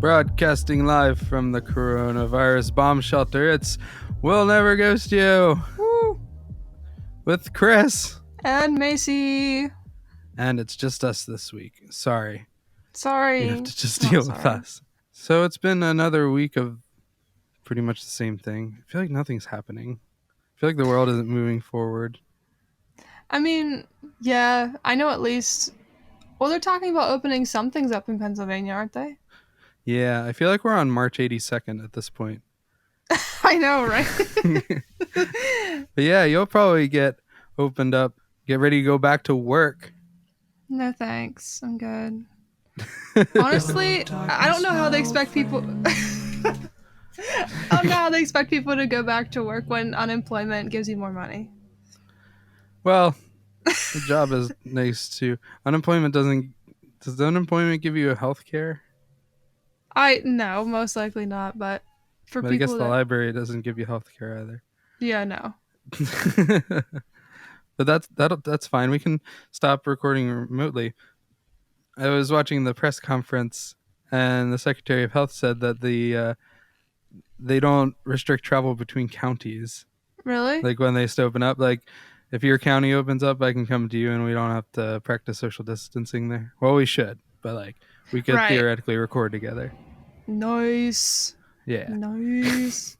Broadcasting live from the coronavirus bomb shelter, it's We'll Never Ghost You. Woo. With Chris. And Macy. And it's just us this week. Sorry. Sorry. You have to just deal with us. So it's been another week of pretty much the same thing. I feel like nothing's happening. I feel like the world isn't moving forward. I mean, yeah, I know at least. Well, they're talking about opening some things up in Pennsylvania, aren't they? Yeah, I feel like we're on March 82nd at this point. I know, right? But yeah, you'll probably get opened up. Get ready to go back to work. No thanks. I'm good. Honestly, I don't know how they expect people... I don't know how they expect people to go back to work when unemployment gives you more money. Well, the job is nice too. Unemployment doesn't... Does the unemployment give you a health care? No, most likely not, but for but people I guess the library doesn't give you health care either. Yeah, no. But that's fine. We can stop recording remotely. I was watching the press conference, and the Secretary of Health said that they don't restrict travel between counties. Really? Like when they open up, like if your county opens up, I can come to you, and we don't have to practice social distancing there. Well, we should, but like we could theoretically record together. Nice. Yeah. Nice.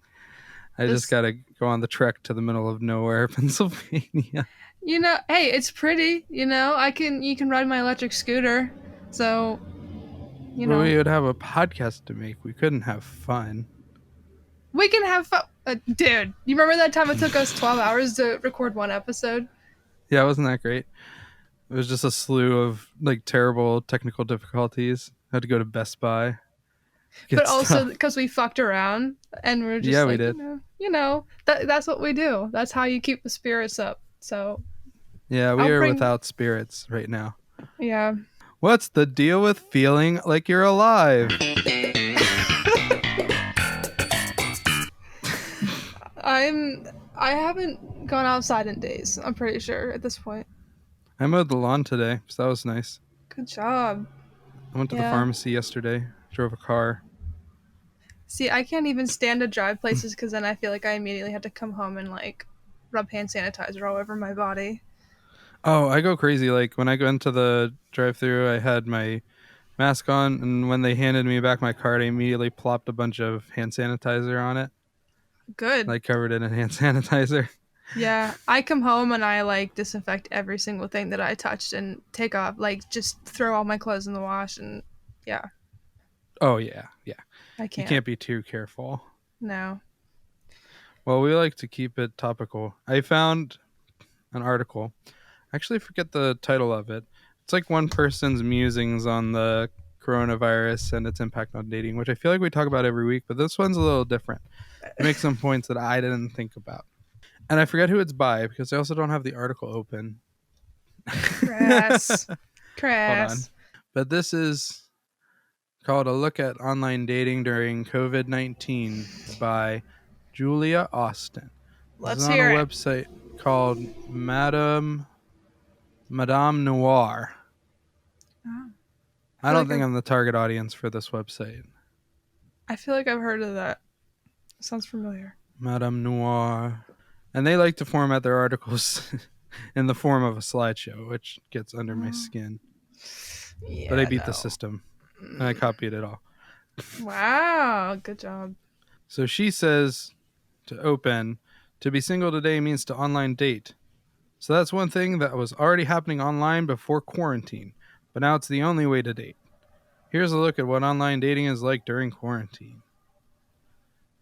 I just gotta go on the trek to the middle of nowhere, Pennsylvania. You know, hey, it's pretty. You know, you can ride my electric scooter, so you know. We would have a podcast to make. We couldn't have fun. We can have fun, dude. You remember that time it took us 12 hours to record one episode? Yeah, wasn't that great? It was just a slew of like terrible technical difficulties. I had to go to Best Buy. But also because we fucked around and we're just we did. You know, that's what we do. That's how you keep the spirits up. So yeah, we are without spirits right now. Yeah. What's the deal with feeling like you're alive? I haven't gone outside in days, I'm pretty sure at this point. I mowed the lawn today, so that was nice. Good job. I went to the pharmacy yesterday, drove a car. See, I can't even stand to drive places because then I feel like I immediately have to come home and like rub hand sanitizer all over my body. Oh, I go crazy. Like when I go into the drive-thru, I had my mask on, and when they handed me back my card, I immediately plopped a bunch of hand sanitizer on it. Good. Like covered it in hand sanitizer. Yeah, I come home and I like disinfect every single thing that I touched and take off, like just throw all my clothes in the wash and yeah. Oh yeah. I can't. You can't be too careful. No. Well, we like to keep it topical. I found an article. I actually forget the title of it. It's like one person's musings on the coronavirus and its impact on dating, which I feel like we talk about every week, but this one's a little different. It makes some points that I didn't think about. And I forget who it's by because I also don't have the article open. Crass. Hold on. But this is called A Look at Online Dating During COVID-19 by Julia Austin. Let's hear it. It's on a website called Madame Noir. Oh. I don't think I'm the target audience for this website. I feel like I've heard of that. Sounds familiar. Madame Noir. And they like to format their articles in the form of a slideshow, which gets under my skin. Yeah, but I beat the system. And I copied it all. Wow, good job. So she says to be single today means to online date. So that's one thing that was already happening online before quarantine, but now it's the only way to date. Here's a look at what online dating is like during quarantine.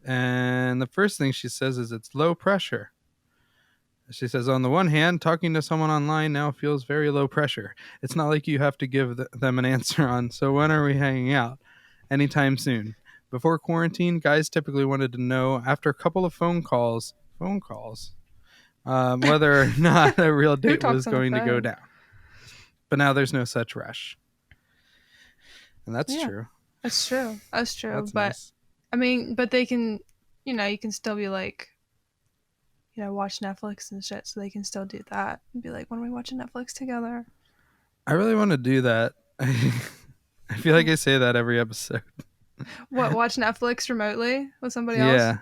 And the first thing she says is it's low pressure. She says, on the one hand, talking to someone online now feels very low pressure. It's not like you have to give them an answer on, so when are we hanging out? Anytime soon. Before quarantine, guys typically wanted to know, after a couple of phone calls, whether or not a real date was going to go down. But now there's no such rush. And that's true. That's true. That's but nice. I mean, but they can, you can still be like, watch Netflix and shit, so they can still do that and be like, when are we watching Netflix together? I really want to do that. I feel like I say that every episode. What, watch Netflix remotely with somebody else? Yeah,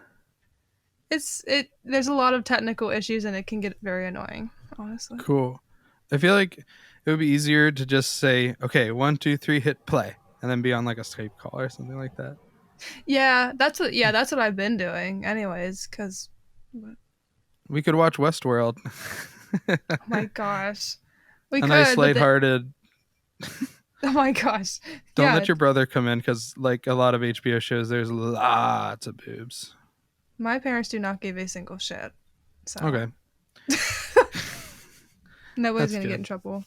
There's a lot of technical issues and it can get very annoying, honestly. cool. I feel like it would be easier to just say, okay, 1, 2, 3, hit play, and then be on like a Skype call or something like that. Yeah, that's what I've been doing anyways, cuz oh We could watch Westworld. my gosh. We A nice, could, but lighthearted. oh my gosh. Don't Yeah, let your brother come in because, like a lot of HBO shows, there's lots of boobs. my parents do not give a single shit. So, Okay, nobody's that's going to get in good. trouble.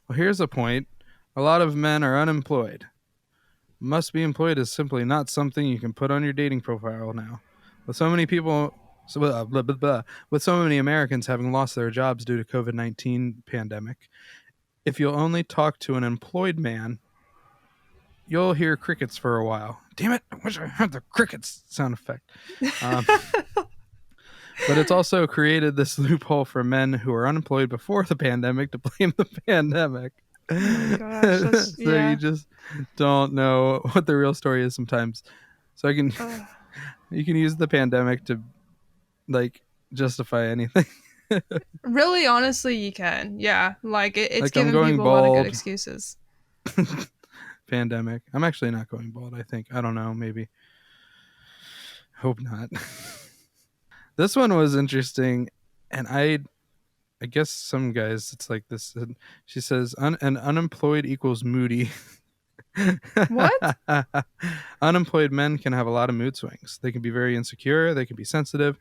Well, here's a point. A lot of men are unemployed. Must be employed is simply not something you can put on your dating profile now. With so many people, blah, blah, blah, with so many Americans having lost their jobs due to COVID-19 pandemic, if you'll only talk to an employed man, you'll hear crickets for a while. Damn it! I wish I had the crickets sound effect. Um, but it's also created this loophole for men who are unemployed before the pandemic to blame the pandemic. Oh my gosh, that's So you yeah. just don't know what the real story is sometimes. So I can Ugh. you can use the pandemic to like justify anything. Really, honestly, you can. Yeah, like it's Like I'm giving going people a lot of good bald. excuses. Pandemic. I'm actually not going bald. I think I don't know. Maybe. Hope not. This one was interesting, and I guess some guys it's like this. She says an unemployed equals moody. What? Unemployed men can have a lot of mood swings. They can be very insecure. They can be sensitive.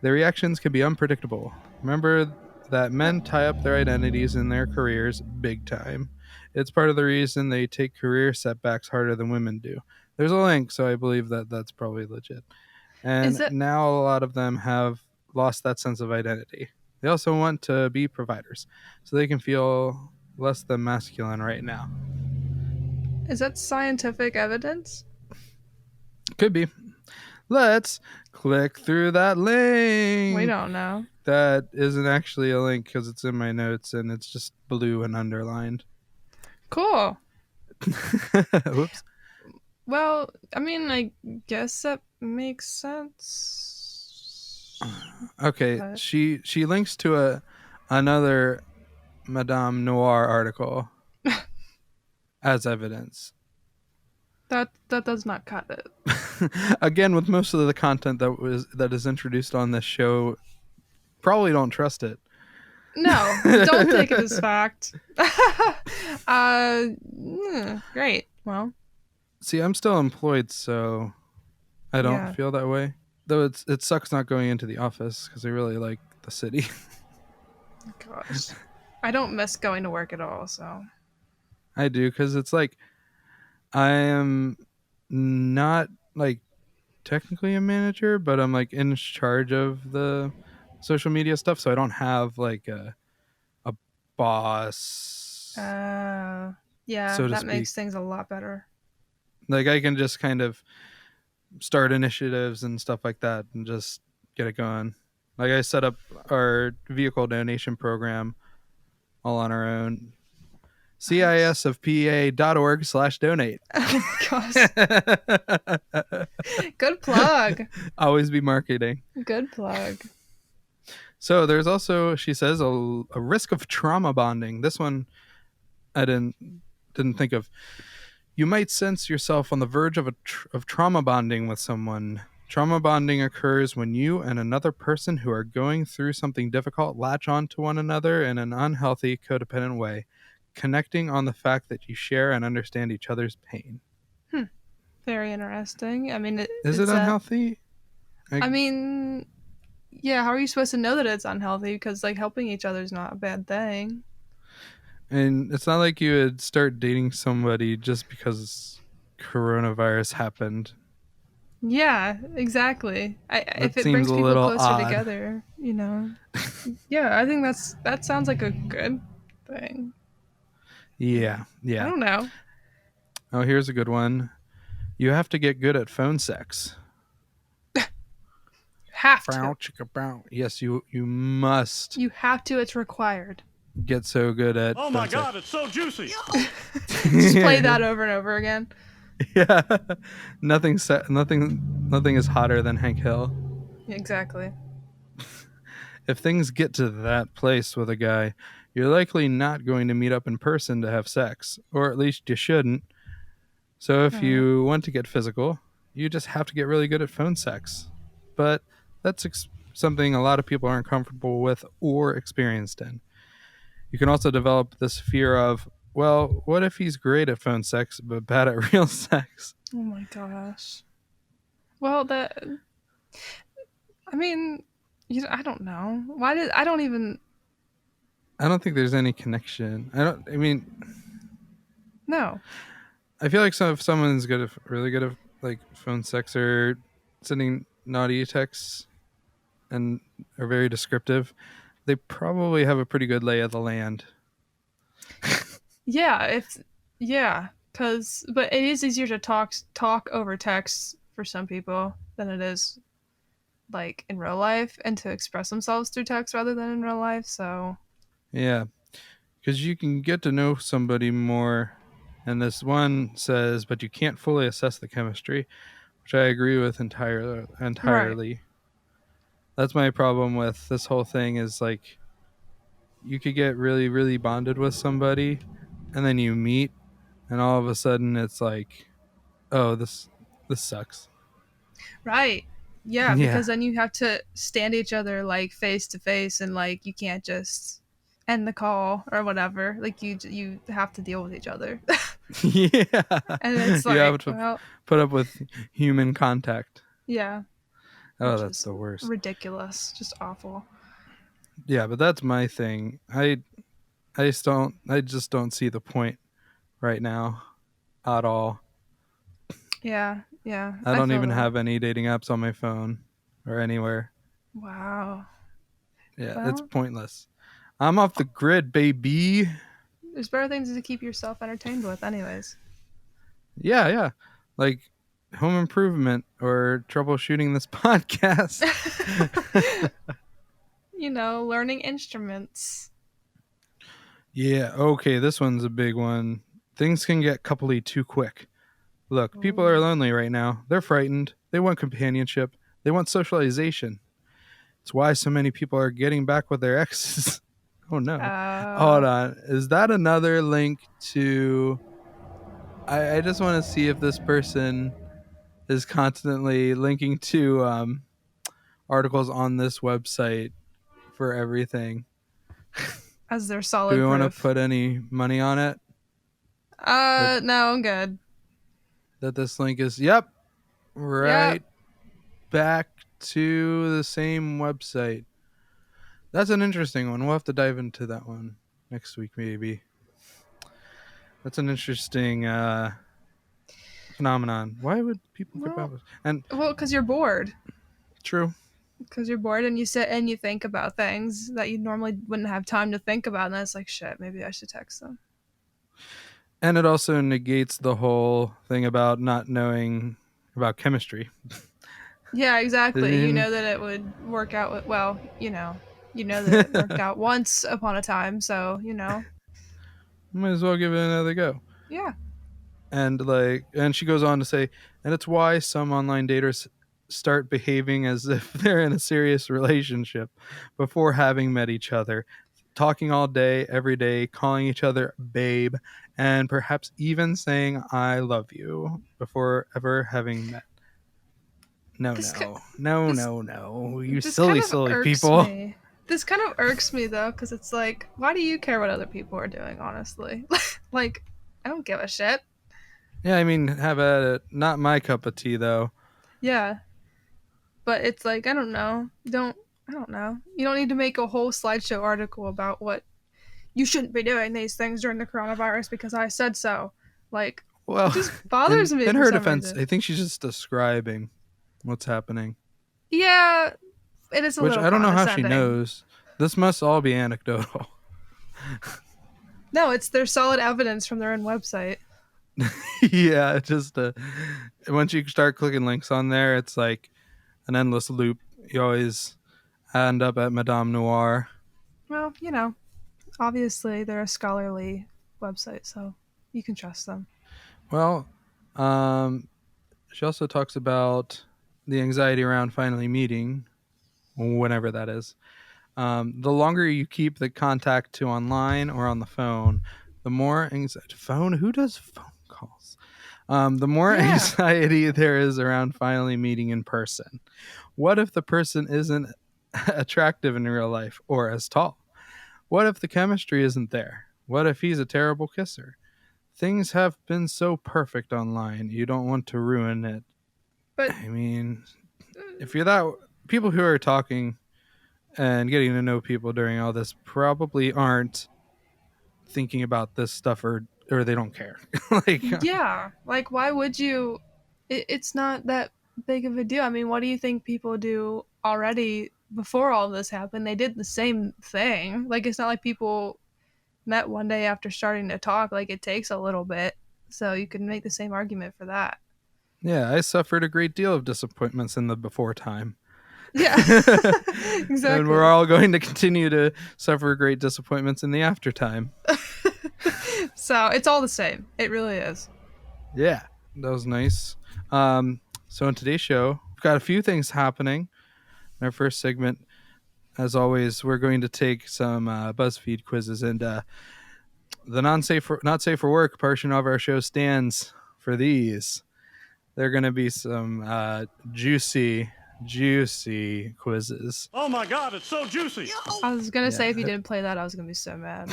Their reactions can be unpredictable. Remember that men tie up their identities in their careers big time. It's part of the reason they take career setbacks harder than women do. There's a link, so I believe that that's probably legit. Is And it now a lot of them have lost that sense of identity. They also want to be providers, so they can feel less than masculine right now. is that scientific evidence? Could be. Let's click through that We link. don't know. That isn't actually a link because it's in my notes and it's just blue and underlined. Cool. Whoops. Well, I mean, I guess that makes sense. Okay, But she links to another Madame Noir article as evidence. that does not cut it. Again, with most of the content that is introduced on this show, probably don't trust it. No, don't take it as fact. Great. Well, See, I'm still employed, so I don't yeah. feel that way. Though it sucks not going into the office because I really like the city. Gosh, I don't miss going to work at all. So I do because it's like I am not like technically a manager, but I'm like in charge of the social media stuff, so I don't have like a boss, yeah, so to that speak. makes things a lot better. Like I can just kind of start initiatives and stuff like that and just get it going. Like I set up our vehicle donation program all on our own. Nice. CISofPA.org/donate. Oh my gosh. Good plug. Always be marketing. Good plug. So there's also, she says, a risk of trauma bonding. This one I didn't think of. You might sense yourself on the verge of trauma bonding with someone. Trauma bonding occurs when you and another person who are going through something difficult latch on to one another in an unhealthy, codependent way, connecting on the fact that you share and understand each other's pain. Hmm. Very interesting. I mean, Is it it's a. unhealthy? I mean, yeah. How are you supposed to know that it's unhealthy? Because like helping each other is not a bad thing. And it's not like you would start dating somebody just because coronavirus happened. Yeah, exactly. If That it seems brings a people little closer odd. together, Yeah, I think that sounds like a good thing. Yeah, I yeah. don't know. Oh, here's a good one. You have to get good at phone sex. Have to. Yes, you must You have to. It's required. get so good at Oh phone my sex. God, it's so juicy. Just play that over and over again. Yeah, nothing is hotter than Hank Hill. Exactly. If things get to that place with a guy, you're likely not going to meet up in person to have sex, or at least you shouldn't. So if Right. you want to get physical, you just have to get really good at phone sex. But that's something a lot of people aren't comfortable with or experienced in. You can also develop this fear of, well, what if he's great at phone sex but bad at real sex? Oh my gosh. Well, I mean, I don't know. Why did I don't even I don't think there's any connection. I mean, know. I feel like if someone's really good at like phone sex or sending naughty texts and are very descriptive, they probably have a pretty good lay of the land. Yeah, it's yeah, cuz but it is easier to talk over text for some people than it is like in real life and to express themselves through text rather than in real life. So, Yeah, because you can get to know somebody more. And this one says, but you can't fully assess the chemistry, which I agree with entirely. right. Entirely. That's my problem with this whole thing. Is like you could get really, really bonded with somebody, and then you meet, and all of a sudden it's like, oh, this sucks. Right. Yeah, Yeah, because then you have to stand each other like face to face and like you can't just end the call or whatever. Like you have to deal with each other. yeah. And it's You have like, to well, put up with human contact. yeah, Oh, which that's is the worst. ridiculous, just awful. Yeah, but that's my thing. I just don't see the point right now at all. Yeah, yeah, I I don't feel even that. have any dating apps on my phone or anywhere. Wow. Yeah, it's Well, pointless. I'm off the grid, baby. there's better things to keep yourself entertained with, anyways. Yeah, yeah. Like home improvement or troubleshooting this podcast. Learning instruments. Yeah, okay, this one's a big one. Things can get coupley too quick. Look, people are Oh, lonely right now. They're frightened. They want companionship. They want socialization. It's why so many people are getting back with their exes. Oh no. uh, Hold on. Is that another link to I just want to see if this person is constantly linking to articles on this website for everything. as their Do solid we want to proof. put any money on it that No, I'm good. this link is yep, Yep. right back to the same website. That's an interesting one. We'll have to dive into that one next week maybe. That's an interesting phenomenon. Why would people get back Well, with and because you're bored. true. Because you're bored and you sit and you think about things that you normally wouldn't have time to think about. And then it's like, shit, maybe I should text them. And it also negates the whole thing about not knowing about chemistry. Yeah, I exactly. You mean, know that it would work out with, well, you know that it worked out once upon a time. So, might as well give it another go. yeah. And she goes on to say, and it's why some online daters start behaving as if they're in a serious relationship before having met each other, talking all day, every day, calling each other babe, and perhaps even saying I love you before ever having met. No, This, no, no, this, no, no. You this kind silly, of silly irks people. me. This kind of irks me though, because it's like, why do you care what other people are doing, honestly? Like, I don't give a shit. Yeah, I mean, have at it. Not my cup of tea, though. Yeah, but it's like I don't know. You don't need to make a whole slideshow article about what you shouldn't be doing these things during the coronavirus because I said so. Like, it Well, just bothers in me in for her some defense, reason. I think she's just describing what's happening, Yeah, it is a which little I don't know how she condescending. knows. This must all be anecdotal. No, it's their solid evidence from their own website. Yeah, just once you start clicking links on there, it's like an endless loop. You always end up at Madame Noir. Well, obviously they're a scholarly website, so you can trust them. Well, Um, she also talks about the anxiety around finally meeting, whenever that is. The longer you keep the contact to online or on the phone, the more anxiety. Phone? Who does phone calls? The more Yeah. anxiety there is around finally meeting in person. What if the person isn't attractive in real life or as tall? What if the chemistry isn't there? What if he's a terrible kisser? Things have been so perfect online, you don't want to ruin it. But I mean, if you're that, people who are talking and getting to know people during all this probably aren't thinking about this stuff, or they don't care. Like, yeah, like why would you? It's not that big of a deal. I mean, what do you think people do already before all this happened? They did the same thing. Like it's not like people met one day after starting to talk. Like it takes a little bit, so you can make the same argument for that. yeah, I suffered a great deal of disappointments in the before time. Yeah, And we're exactly. all going to continue to suffer great disappointments in the after time. So it's all the same. It really is. Yeah, that was nice. So in today's show, we've got a few things happening. In our first segment, as always, we're going to take some BuzzFeed quizzes, and the not safe for work portion of our show stands for these. They're going to be some juicy quizzes. Oh my God, it's so juicy. I was gonna say if you Yeah. didn't play that, I was gonna be so mad.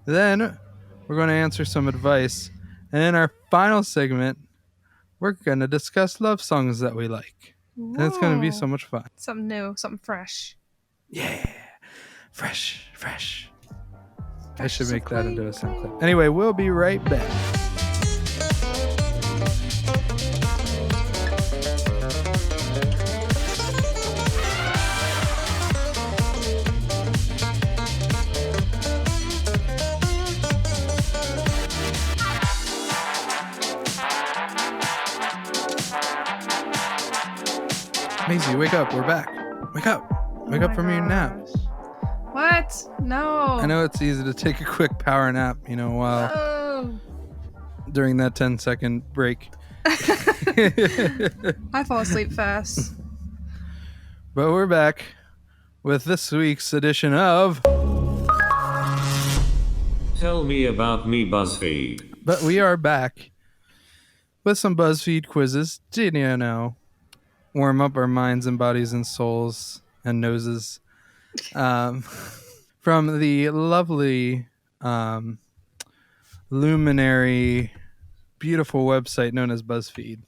Then we're going to answer some advice, and in our final segment, we're going to discuss love songs that we like. And it's going to be so Whoa, much fun. something new, something fresh. Yeah. Fresh. I Fresh should as a make that into a queen. sound clip. Anyway, we'll be right back. Maisie, wake up. We're back. Wake up. Wake Oh up my from your nap. gosh. What? No. I know it's easy to take a quick power nap, while Oh. during that 10-second break. I fall asleep fast. But we're back with this week's edition of Tell me about me, BuzzFeed. But we are back with some BuzzFeed quizzes. Did you know? Warm up our minds and bodies and souls and noses. From the lovely luminary, beautiful website known as BuzzFeed.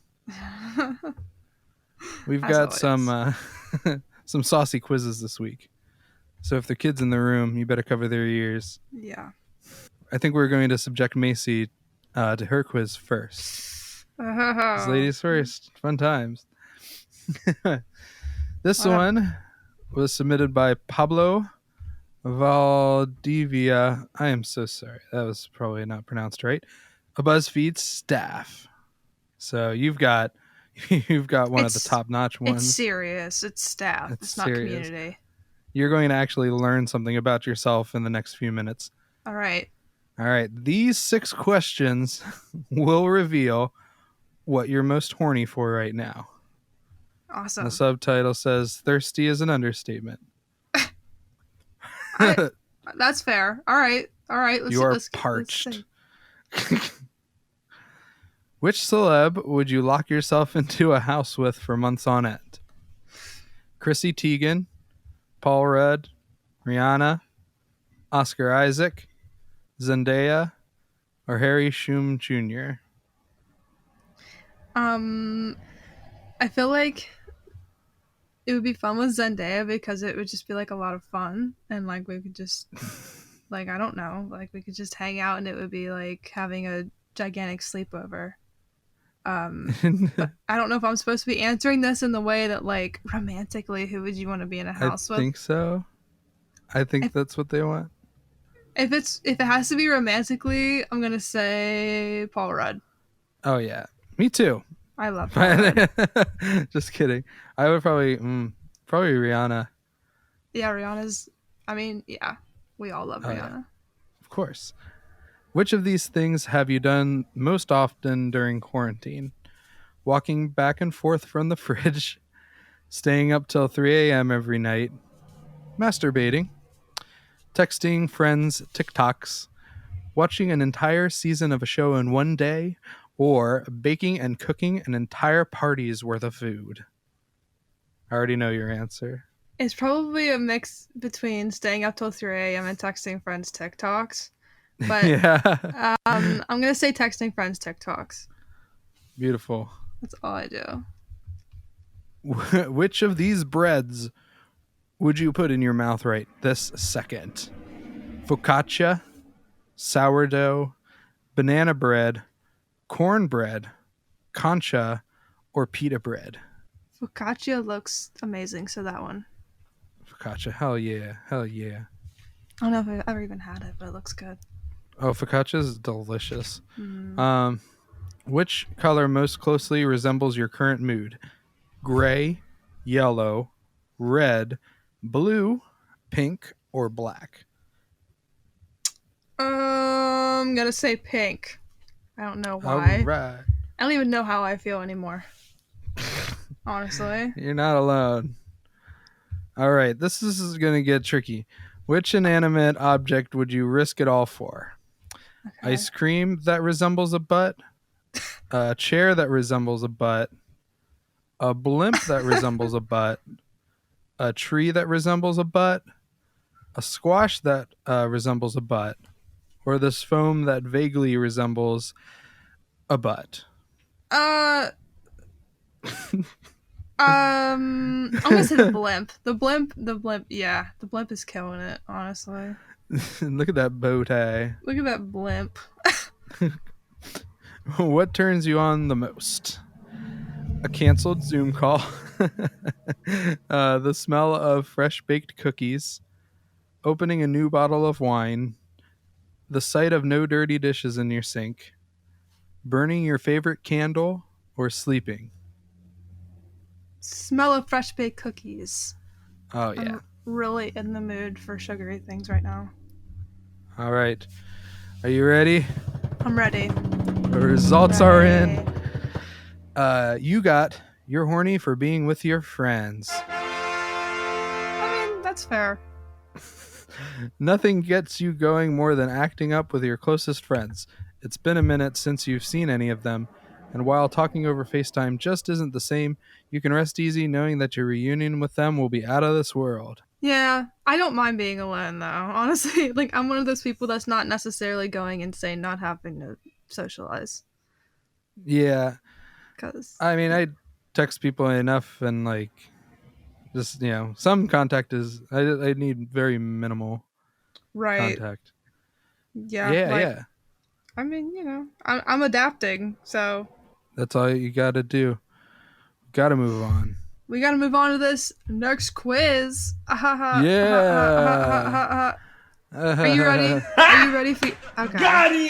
We've As got always. some saucy quizzes this week. So if the kids in the room, you better cover their ears. Yeah. I think we're going to subject Macy to her quiz first. Ladies first. Fun times. This Whatever. one was submitted by Pablo Valdivia. I am so sorry. That was probably not pronounced right. A BuzzFeed staff. So you've got one of the top notch It's ones. serious. It's staff. It's It's not serious. community. You're going to actually learn something about yourself in the next few minutes. All right. All right. These 6 questions will reveal what you're most horny for right now. Awesome. The subtitle says thirsty is an understatement. That's fair. All right. Let's You are let's parched. see. Which celeb would you lock yourself into a house with for months on end? Chrissy Teigen, Paul Rudd, Rihanna, Oscar Isaac, Zendaya, or Harry Shum Jr.? I feel like it would be fun with Zendaya because it would just be like a lot of fun and like we could just like I don't know, like we could just hang out and it would be like having a gigantic sleepover. But I don't know if I'm supposed to be answering this in the way that like romantically who would you want to be in a I house with? think so. I think If that's what they want. if it has to be romantically, I'm gonna say Paul Rudd. Oh yeah, me too. I love Paul Rudd. Just kidding. I would probably Rihanna, Yeah, Rihanna's. I mean, yeah, we all love Oh, yeah. Rihanna. of course. Which of these things have you done most often during quarantine? Walking back and forth from the fridge, staying up till 3 a.m. every night, masturbating, texting friends TikToks, watching an entire season of a show in one day, or baking and cooking an entire party's worth of food. I already know your answer. It's probably a mix between staying up till 3 a.m. and texting friends TikToks. But Yeah. I'm going to say texting friends TikToks. Beautiful. That's all I do. Which of these breads would you put in your mouth right this second? Focaccia, sourdough, banana bread, cornbread, concha, or pita bread? Focaccia looks amazing, so that one. Focaccia, hell yeah, hell yeah. I don't know if I've ever even had it, but it looks good. Oh, focaccia is delicious. Which color most closely resembles your current mood? Gray, yellow, red, blue, pink, or black? I'm going to say pink. I don't know All why. right. I don't even know how I feel anymore. Honestly. You're not alone. All right, this is going to get tricky. Which inanimate object would you risk it all for? Okay. Ice cream that resembles a butt, a chair that resembles a butt, a blimp that resembles a butt, a tree that resembles a butt, a squash that resembles a butt, or this foam that vaguely resembles a butt? I'm gonna say the blimp. The blimp, yeah. The blimp is killing it, honestly. Look at that bow tie. Look at that blimp. What turns you on the most? A canceled Zoom call, the smell of fresh baked cookies, opening a new bottle of wine, the sight of no dirty dishes in your sink, burning your favorite candle, or sleeping? Smell of fresh baked cookies. Oh, yeah. I'm really in the mood for sugary things right now. All right. Are you ready? I'm ready. The results are in. You're horny for being with your friends. I mean, that's fair. Nothing gets you going more than acting up with your closest friends. It's been a minute since you've seen any of them, and while talking over FaceTime just isn't the same, you can rest easy knowing that your reunion with them will be out of this world. Yeah, I don't mind being alone though. Honestly, like I'm one of those people that's not necessarily going insane not having to socialize. Yeah. Cause I mean, I text people enough and like just, some contact is I need very minimal right. contact. Yeah. Yeah, like, yeah. I mean, I'm adapting, so That's all you got to do. Got to move on. we gotta move on to this next quiz. Yeah. Are you ready? Are you ready for? Okay. Got him!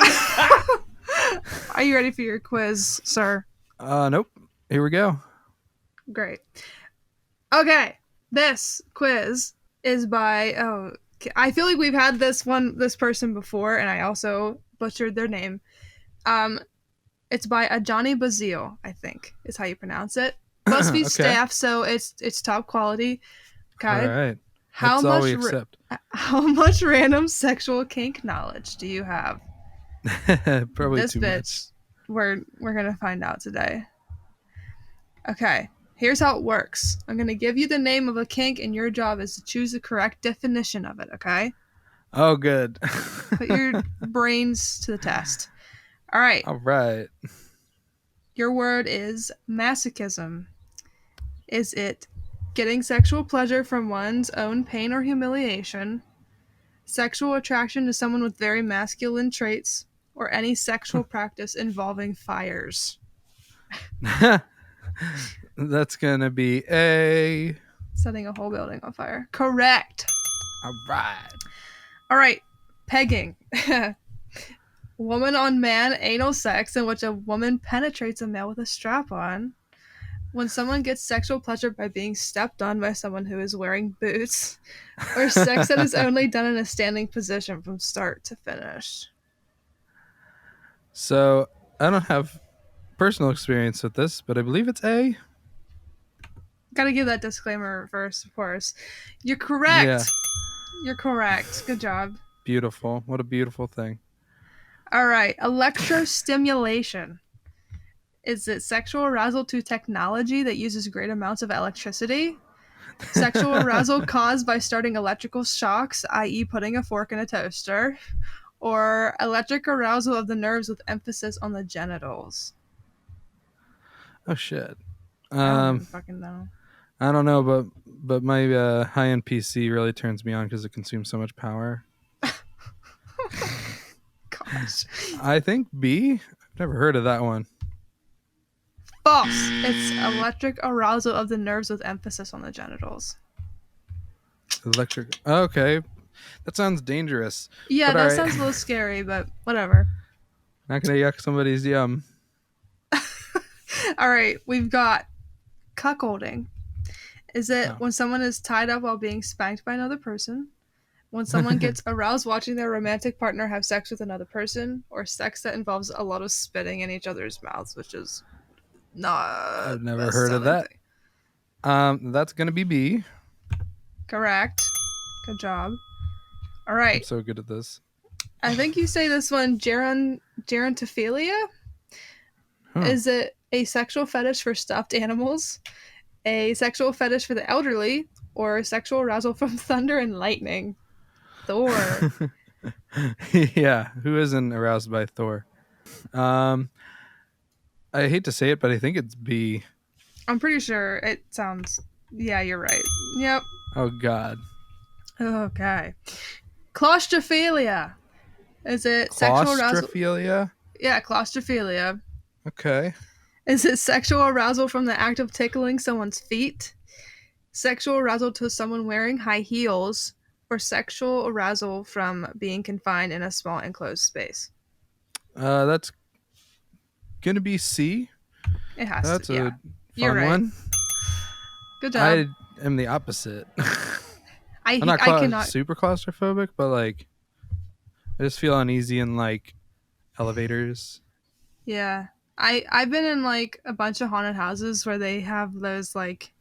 Are you ready for your quiz, sir? Nope. Here we go. Great. Okay, this quiz is by. Oh, I feel like we've had this person before, and I also butchered their name. It's by Ajani Bazil, I think is how you pronounce it. BuzzFeed Okay. staff, so it's top quality. Okay. All right. How That's all much we accept. how much random sexual kink knowledge do you have? Probably This too bitch. We're gonna find out today. Okay. Here's how it works. I'm gonna give you the name of a kink, and your job is to choose the correct definition of it. Okay. much. Oh, good. Put your brains to the test. All right. All right. Your word is masochism. Is it getting sexual pleasure from one's own pain or humiliation, sexual attraction to someone with very masculine traits, or any sexual practice involving fires? That's gonna be A. Setting a whole building on fire. Correct. All right. All right. Pegging. Woman on man anal sex in which a woman penetrates a male with a strap on. When someone gets sexual pleasure by being stepped on by someone who is wearing boots. Or sex that is only done in a standing position from start to finish. So I don't have personal experience with this, but I believe it's A. Gotta give that disclaimer first, of course. You're Yeah. correct. You're correct. Good job. Beautiful. What a beautiful thing. All right. Electrostimulation. Is it sexual arousal to technology that uses great amounts of electricity? Sexual arousal caused by starting electrical shocks, i.e., putting a fork in a toaster? Or electric arousal of the nerves with emphasis on the genitals? Oh shit. I don't Um, even fucking know. I don't know, but my high-end PC really turns me on because it consumes so much power. Gosh. I think B. I've never heard of that one. False. It's electric arousal of the nerves with emphasis on the genitals. Electric. Okay, that sounds dangerous. Yeah, But all that right, sounds a little scary, but whatever. not gonna yuck somebody's yum. All right, we've got cuckolding. Is it Oh. when someone is tied up while being spanked by another person? When someone gets aroused watching their romantic partner have sex with another person? Or sex that involves a lot of spitting in each other's mouths, which is not I've the never best heard of sounding that. thing. That's gonna be B. Correct. Good job. All I'm right. so good at this. I think you say this one, gerontophilia? Huh. Is it a sexual fetish for stuffed animals, a sexual fetish for the elderly, or sexual arousal from thunder and lightning? Thor. Yeah, who isn't aroused by Thor? Um, I hate to say it, but I think it's B. I'm pretty sure it sounds. Yeah, you're right. Yep. Oh God, Okay. Claustrophilia. Is it sexual arousal? claustrophilia. Yeah, claustrophilia. Okay. Is it sexual arousal from the act of tickling someone's feet? Sexual arousal to someone wearing high heels? Or sexual arousal from being confined in a small enclosed space? That's gonna be C. It has to. That's Yeah. a You're fun right. one. Good job. I am the opposite. I I'm not I cannot. super claustrophobic, but like I just feel uneasy in like elevators. Yeah. I've been in like a bunch of haunted houses where they have those like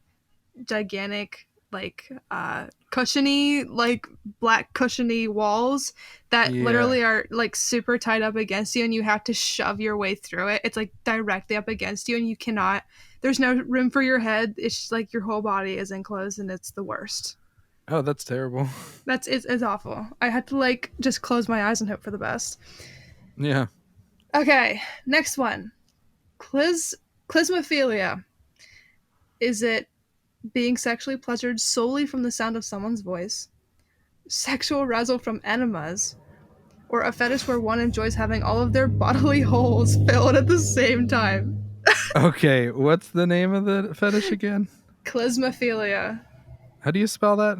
gigantic like cushiony like black cushiony walls that Yeah. literally are like super tight up against you and you have to shove your way through it. It's like directly up against you and you cannot there's no room for your head. It's just like your whole body is enclosed and it's the worst. Oh, that's terrible. It's awful. I had to like just close my eyes and hope for the best. Yeah. Okay, next one. Clismophilia. Is it being sexually pleasured solely from the sound of someone's voice, sexual arousal from enemas, or a fetish where one enjoys having all of their bodily holes filled at the same time? Okay, what's the name of the fetish again? Clismophilia. How do you spell that?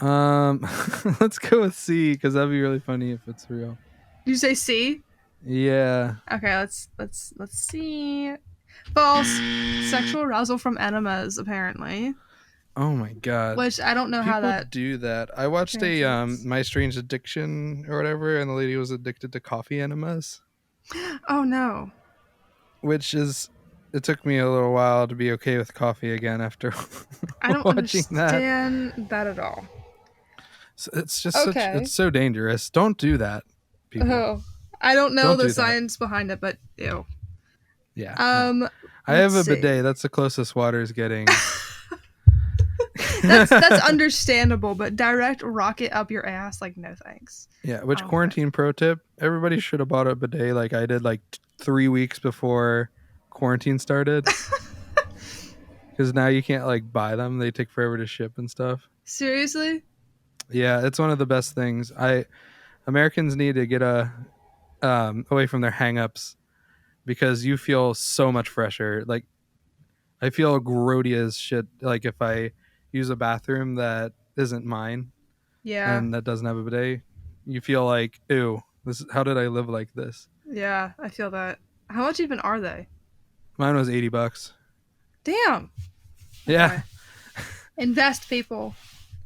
Klismaphilia. Let's go with C because that'd be really funny if it's real. Did you say C? Yeah. Okay, let's see. False. Sexual arousal from enemas, apparently. Oh my God. Which I don't know how People that do that. I watched a translates. My Strange Addiction or whatever, and the lady was addicted to coffee enemas, Oh no. which is it took me a little while to be okay with coffee again after I don't watching that. understand that at all. So it's just Okay. it's so dangerous. Don't do that, people. Oh, I don't know Don't the do that. science behind it, but ew. Yeah. No. I have a let's see. bidet. That's the closest water's getting. That's understandable, but direct rocket up your ass, like no thanks. Yeah, which Okay. quarantine pro tip? Everybody should have bought a bidet like I did like 3 weeks before quarantine started. Because now you can't like buy them; they take forever to ship and stuff. Seriously? Yeah, it's one of the best things. Americans need to get away from their hangups because you feel so much fresher. Like I feel grody as shit. Like if I use a bathroom that isn't mine Yeah. and that doesn't have a bidet, you feel like, ew, how did I live like this? Yeah, I feel that. How much even are they? Mine was $80. Damn. Yeah. Okay. Invest, people.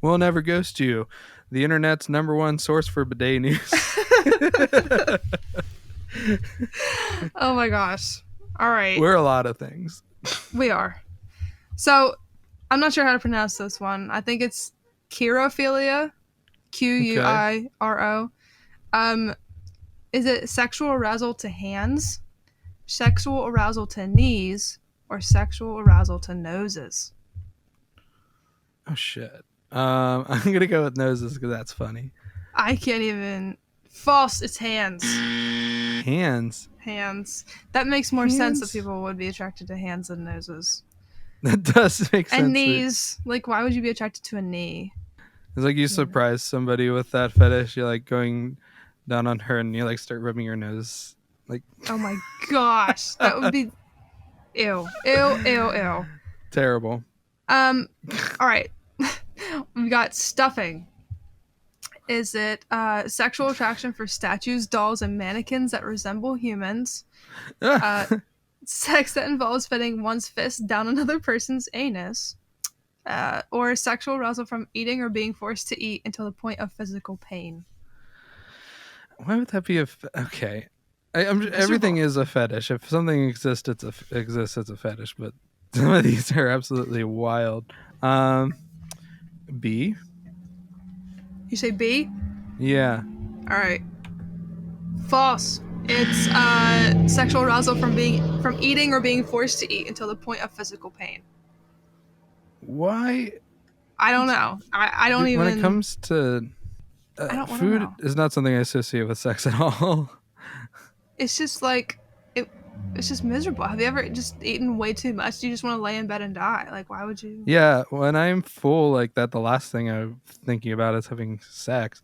We'll never ghost you. The internet's #1 source for bidet news. Oh my gosh. All right. We're a lot of things. We are. So, I'm not sure how to pronounce this one. I think it's chirophilia. Quiro. Is it sexual arousal to hands, sexual arousal to knees, or sexual arousal to noses? Oh shit. I'm gonna go with noses because that's funny. I can't even. False. It's hands. Hands. Hands. That makes more sense that Hands? people would be attracted to hands than noses. That does make sense. And knees. Like, why would you be attracted to a knee? It's like you surprise somebody with that fetish. You're like going down on her and you like start rubbing your nose. Like, Oh my gosh. That would be. Ew. Ew, ew, ew. terrible. All right. We got stuffing. Is it sexual attraction for statues, dolls, and mannequins that resemble humans? Sex that involves fitting one's fist down another person's anus? Or sexual arousal from eating or being forced to eat until the point of physical pain? Why would that be okay? Everything is a fetish. If something exists, it's a fetish. But some of these are absolutely wild. B. You say B? Yeah. All right. False. It's sexual arousal from eating or being forced to eat until the point of physical pain. Why? I don't know. I don't even. When it comes to I don't wanna food, know. is not something I associate with sex at all. It's just like it's just miserable. Have you ever just eaten way too much? You just want to lay in bed and die. Like, why would you? Yeah, when I'm full like that, the last thing I'm thinking about is having sex.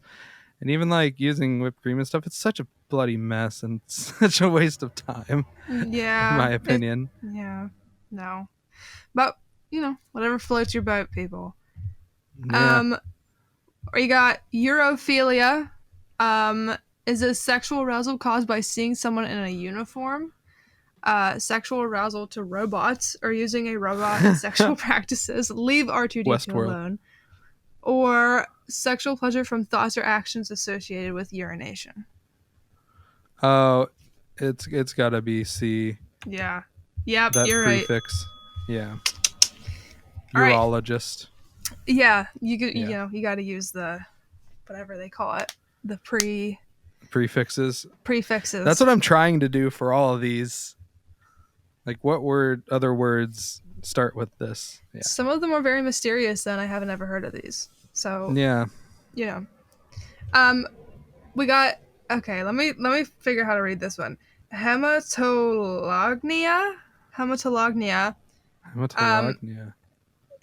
And even like using whipped cream and stuff, it's such a bloody mess and such a waste of time, Yeah. in my opinion. Yeah. No. But, whatever floats your boat, people. Yeah. Or you got urophilia. Is a sexual arousal caused by seeing someone in a uniform? Sexual arousal to robots or using a robot in sexual practices? Leave R2D2 Westworld. alone. Or sexual pleasure from thoughts or actions associated with urination? Oh, it's got to be C. Yeah. Yep, That you're right. prefix. Yeah. All right. Urologist. Yeah, you got to use the whatever they call it, the Prefixes. prefixes. That's what I'm trying to do for all of these. Like, what other words start with this? Yeah. Some of them are very mysterious, and I haven't ever heard of these. So Yeah. We got okay. Let me figure out how to read this one. Hematolognia. Hematolognia.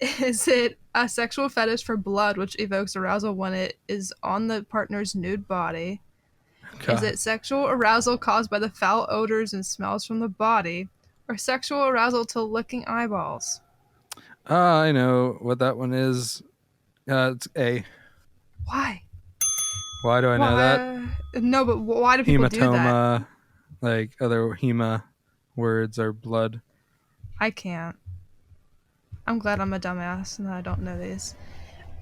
Is it a sexual fetish for blood, which evokes arousal when it is on the partner's nude body? God. Is it sexual arousal caused by the foul odors and smells from the body? Or sexual arousal to licking eyeballs? I know what that one is. It's A. Why? Why do I know that? No, but why do people do that? Hematoma, like other hema words are blood. I can't. I'm glad I'm a dumbass and I don't know these.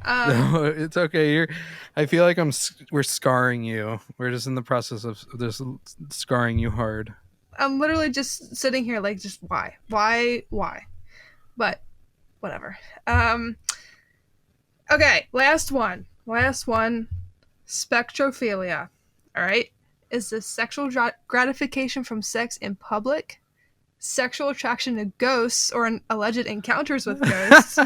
No, it's okay. I feel like we're scarring you. We're just in the process of just scarring you hard. I'm literally just sitting here like, just why? But whatever. Okay, last one. Spectrophilia. All right. Is this sexual gratification from sex in public? Sexual attraction to ghosts or alleged encounters with ghosts?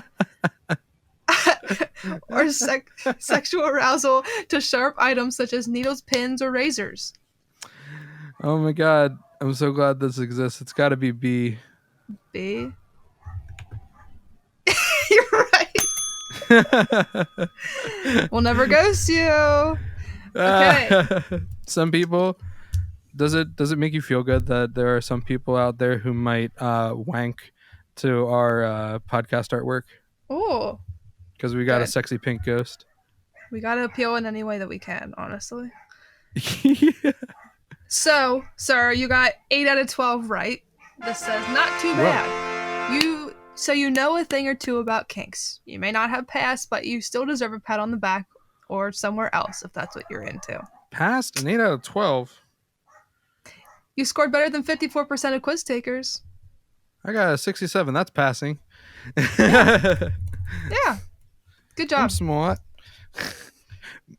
Or sexual arousal to sharp items such as needles, pins, or razors? Oh my god. I'm so glad this exists. It's got to be B. B? You're right. We'll never ghost you. Okay. Some people, does it make you feel good that there are some people out there who might wank to our podcast artwork? Oh. Because we got Good. a sexy pink ghost. We gotta appeal in any way that we can, honestly. Yeah. So, sir, you got 8 out of 12 right. This says not too bad. You So you know a thing or two about kinks. You may not have passed, but you still deserve a pat on the back or somewhere else if that's what you're into. Passed an 8 out of 12. You scored better than 54% of quiz takers. I got a 67. That's passing. Yeah. Good job. I'm smart.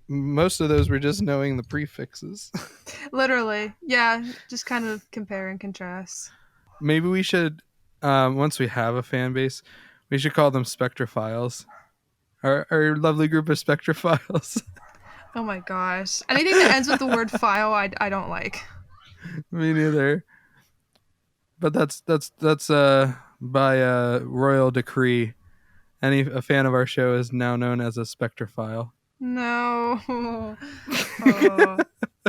Most of those were just knowing the prefixes. Literally. Yeah. Just kind of compare and contrast. Maybe we should, once we have a fan base, we should call them Spectrophiles. Our lovely group of Spectrophiles. Oh my gosh. Anything that ends with the word file, I don't like. Me neither. But that's by royal decree. A fan of our show is now known as a Spectrophile. No. Oh,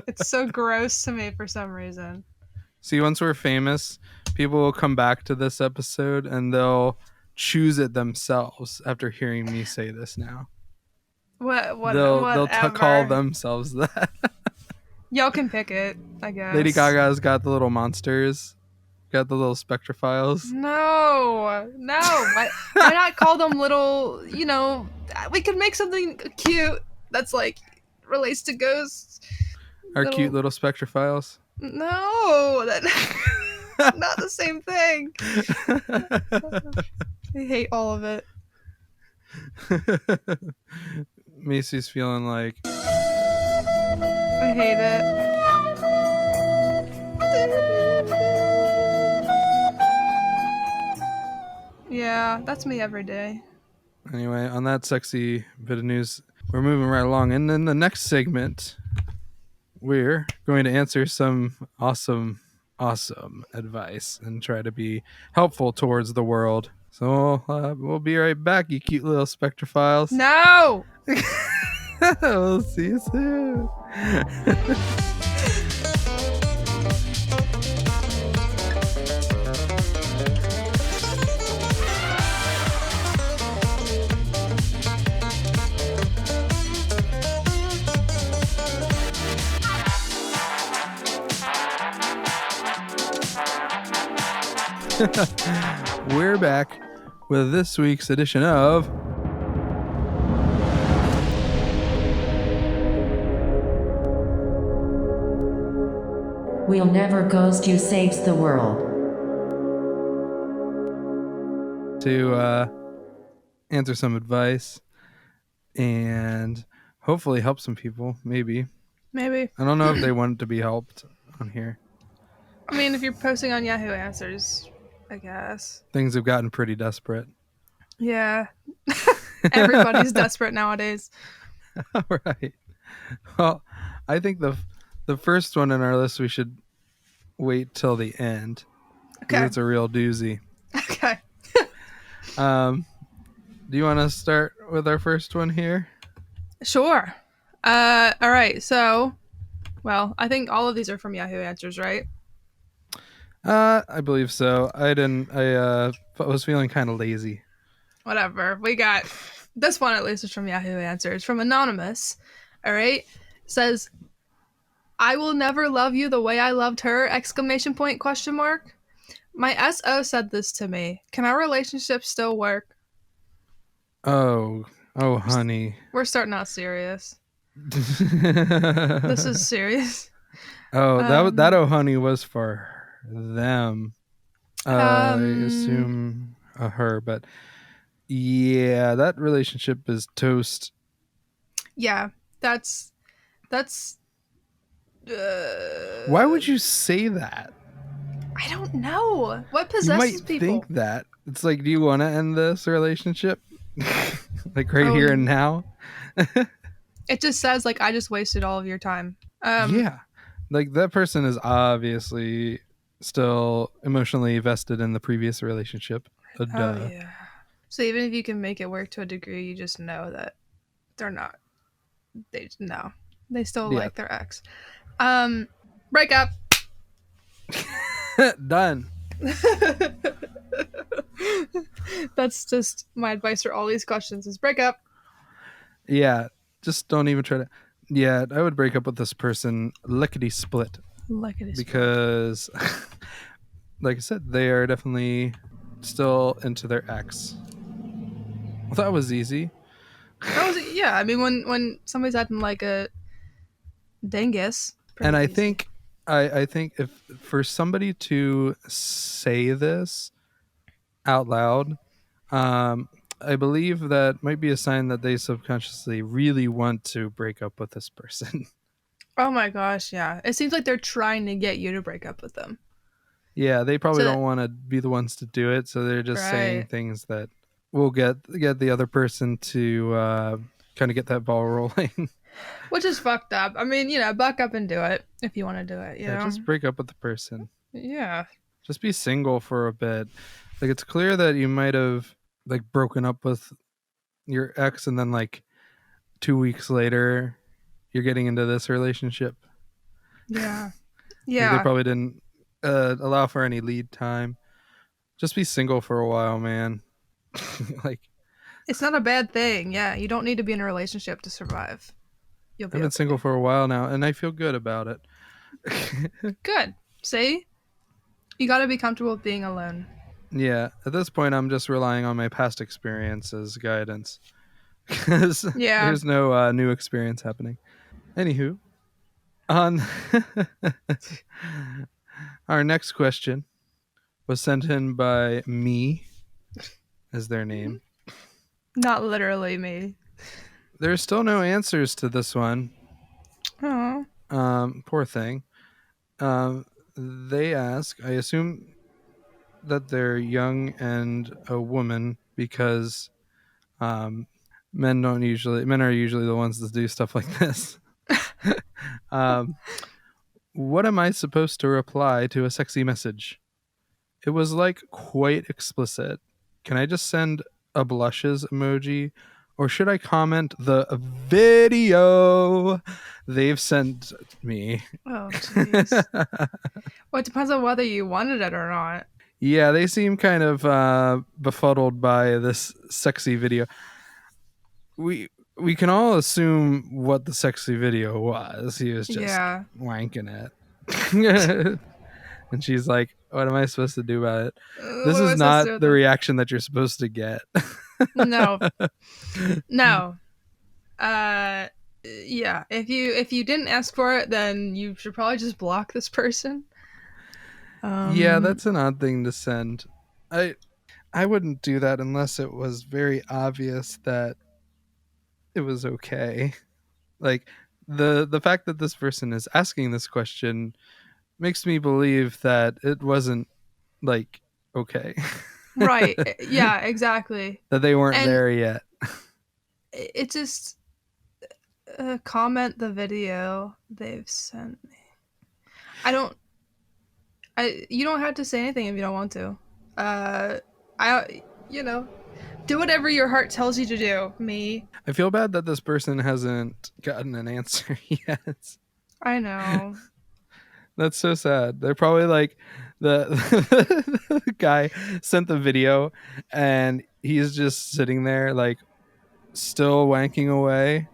it's so gross to me for some reason. See, once we're famous, people will come back to this episode and they'll choose it themselves after hearing me say this now. They'll call themselves that. Y'all can pick it, I guess. Lady Gaga's got the little monsters, got the little Spectrophiles. No. Why not call them little, we could make something cute that's like relates to ghosts. Our cute little Spectrophiles. No, that's not the same thing. I hate all of it. Macy's feeling like I hate it. Yeah, that's me every day. Anyway, on that sexy bit of news, we're moving right along. And in the next segment, we're going to answer some awesome advice and try to be helpful towards the world. So we'll be right back, you cute little Spectrophiles. No! We'll see you soon. We're back with this week's edition of We'll Never Ghost You Saves the World. to answer some advice and hopefully help some people. Maybe. Maybe. I don't know if they want to be helped on here. I mean, if you're posting on Yahoo Answers, I guess. Things have gotten pretty desperate. Yeah. Everybody's desperate nowadays. All right. Well, I think the first one in our list we should wait till the end. Okay. It's a real doozy. Okay. Do you want to start with our first one here? Sure. All right. So, well, I think all of these are from Yahoo Answers, right? I believe so. I was feeling kind of lazy. Whatever. We got this one, at least, is from Yahoo Answers, from Anonymous. All right. Says, I will never love you the way I loved her, ! My SO said this to me. Can our relationship still work? Oh, honey. We're starting out serious. This is serious. Oh, that oh honey was for them. I assume her, but yeah, that relationship is toast. Yeah, that's. Why would you say that? I don't know. What You possesses might people? think that. It's like, do you want to end this relationship? Like right here and now? It just says, like, I just wasted all of your time. Yeah. Like, that person is obviously still emotionally vested in the previous relationship. Duh. Yeah. So even if you can make it work to a degree, you just know that they're not. They still like their ex. Break up. Done. That's just my advice for all these questions is break up. Yeah. Just don't even try to. Yeah, I would break up with this person lickety split. Like it is. Because, like I said, they are definitely still into their ex. Well, that was easy. That was yeah. I mean, when somebody's acting like a dingus, And pretty easy. I think if for somebody to say this out loud, I believe that might be a sign that they subconsciously really want to break up with this person. Oh my gosh, yeah. It seems like they're trying to get you to break up with them. Yeah, they probably So don't want to be the ones to do it, so they're just saying right, things that will get the other person to kind of get that ball rolling. which is fucked up. I mean, buck up and do it if you want to do it. Yeah, just break up with the person. Yeah. Just be single for a bit. Like, it's clear that you might have like broken up with your ex, and then like 2 weeks later, you're getting into this relationship. Yeah. Like, they Yeah. probably didn't allow for any lead time. Just be single for a while, man. Like, It's not a bad thing. Yeah, you don't need to be in a relationship to survive. You'll I've be been okay. single for a while now, and I feel good about it. Good. See? You got to be comfortable with being alone. Yeah, at this point, I'm just relying on my past experience as guidance, because Yeah. there's no new experience happening. Anywho, on our next question was sent in by me, as their name. Not literally me. There's still no answers to this one. Oh. Poor thing. They ask, I assume that they're young and a woman, because men are usually the ones that do stuff like this. What am I supposed to reply to a sexy message? It was like quite explicit. Can I just send a blushes emoji, or should I comment the video they've sent me? Oh, jeez. Well, it depends on whether you wanted it or not. Yeah, they seem kind of befuddled by this sexy video. We can all assume what the sexy video was. He was just wanking it. And she's like, what am I supposed to do about it? This is not the reaction that you're supposed to get. No. No. Yeah. If you didn't ask for it, then you should probably just block this person. Yeah, that's an odd thing to send. I wouldn't do that unless it was very obvious that it was okay. Like, the fact that this person is asking this question makes me believe that it wasn't like okay. Right. Yeah, exactly. That they weren't there yet. It just comment the video they've sent me. You don't have to say anything if you don't want to. Do whatever your heart tells you to do. Me. I feel bad that this person hasn't gotten an answer yet. I know. That's so sad. They're probably like the guy sent the video, and he's just sitting there like still wanking away,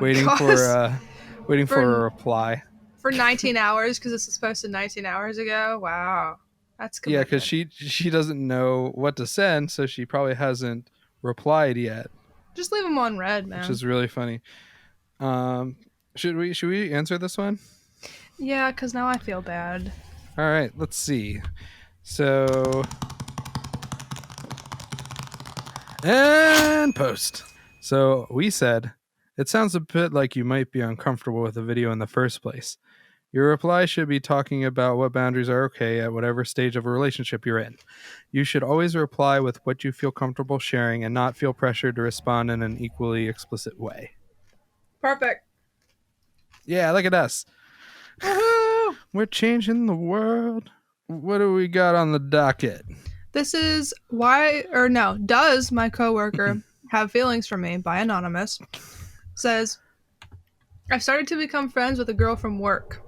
waiting for a reply. For 19 hours, because this was posted 19 hours ago. Wow. That's commitment. Yeah, because she doesn't know what to send, so she probably hasn't replied yet. Just leave them on red, man. Which is really funny. Should we answer this one? Yeah, because now I feel bad. All right, let's see. So, and post. So we said, it sounds a bit like you might be uncomfortable with the video in the first place. Your reply should be talking about what boundaries are okay at whatever stage of a relationship you're in. You should always reply with what you feel comfortable sharing and not feel pressured to respond in an equally explicit way. Perfect. Yeah, look at us. Woohoo! We're changing the world. What do we got on the docket? This is does my coworker have feelings for me by Anonymous? Says, I've started to become friends with a girl from work.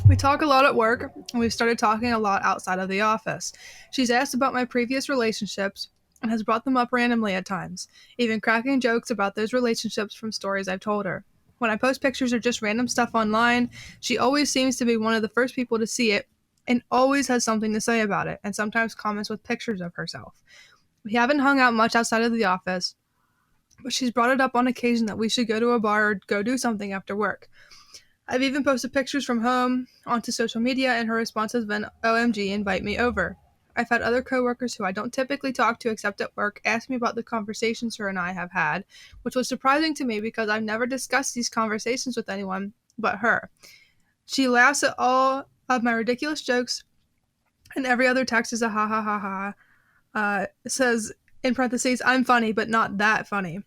We talk a lot at work, and we've started talking a lot outside of the office. She's asked about my previous relationships and has brought them up randomly at times, even cracking jokes about those relationships from stories I've told her. When I post pictures or just random stuff online, she always seems to be one of the first people to see it and always has something to say about it, and sometimes comments with pictures of herself. We haven't hung out much outside of the office, but she's brought it up on occasion that we should go to a bar or go do something after work. I've even posted pictures from home onto social media, and her response has been, OMG, invite me over. I've had other coworkers who I don't typically talk to except at work ask me about the conversations her and I have had, which was surprising to me because I've never discussed these conversations with anyone but her. She laughs at all of my ridiculous jokes, and every other text is a ha ha ha ha. Says, in parentheses, I'm funny, but not that funny.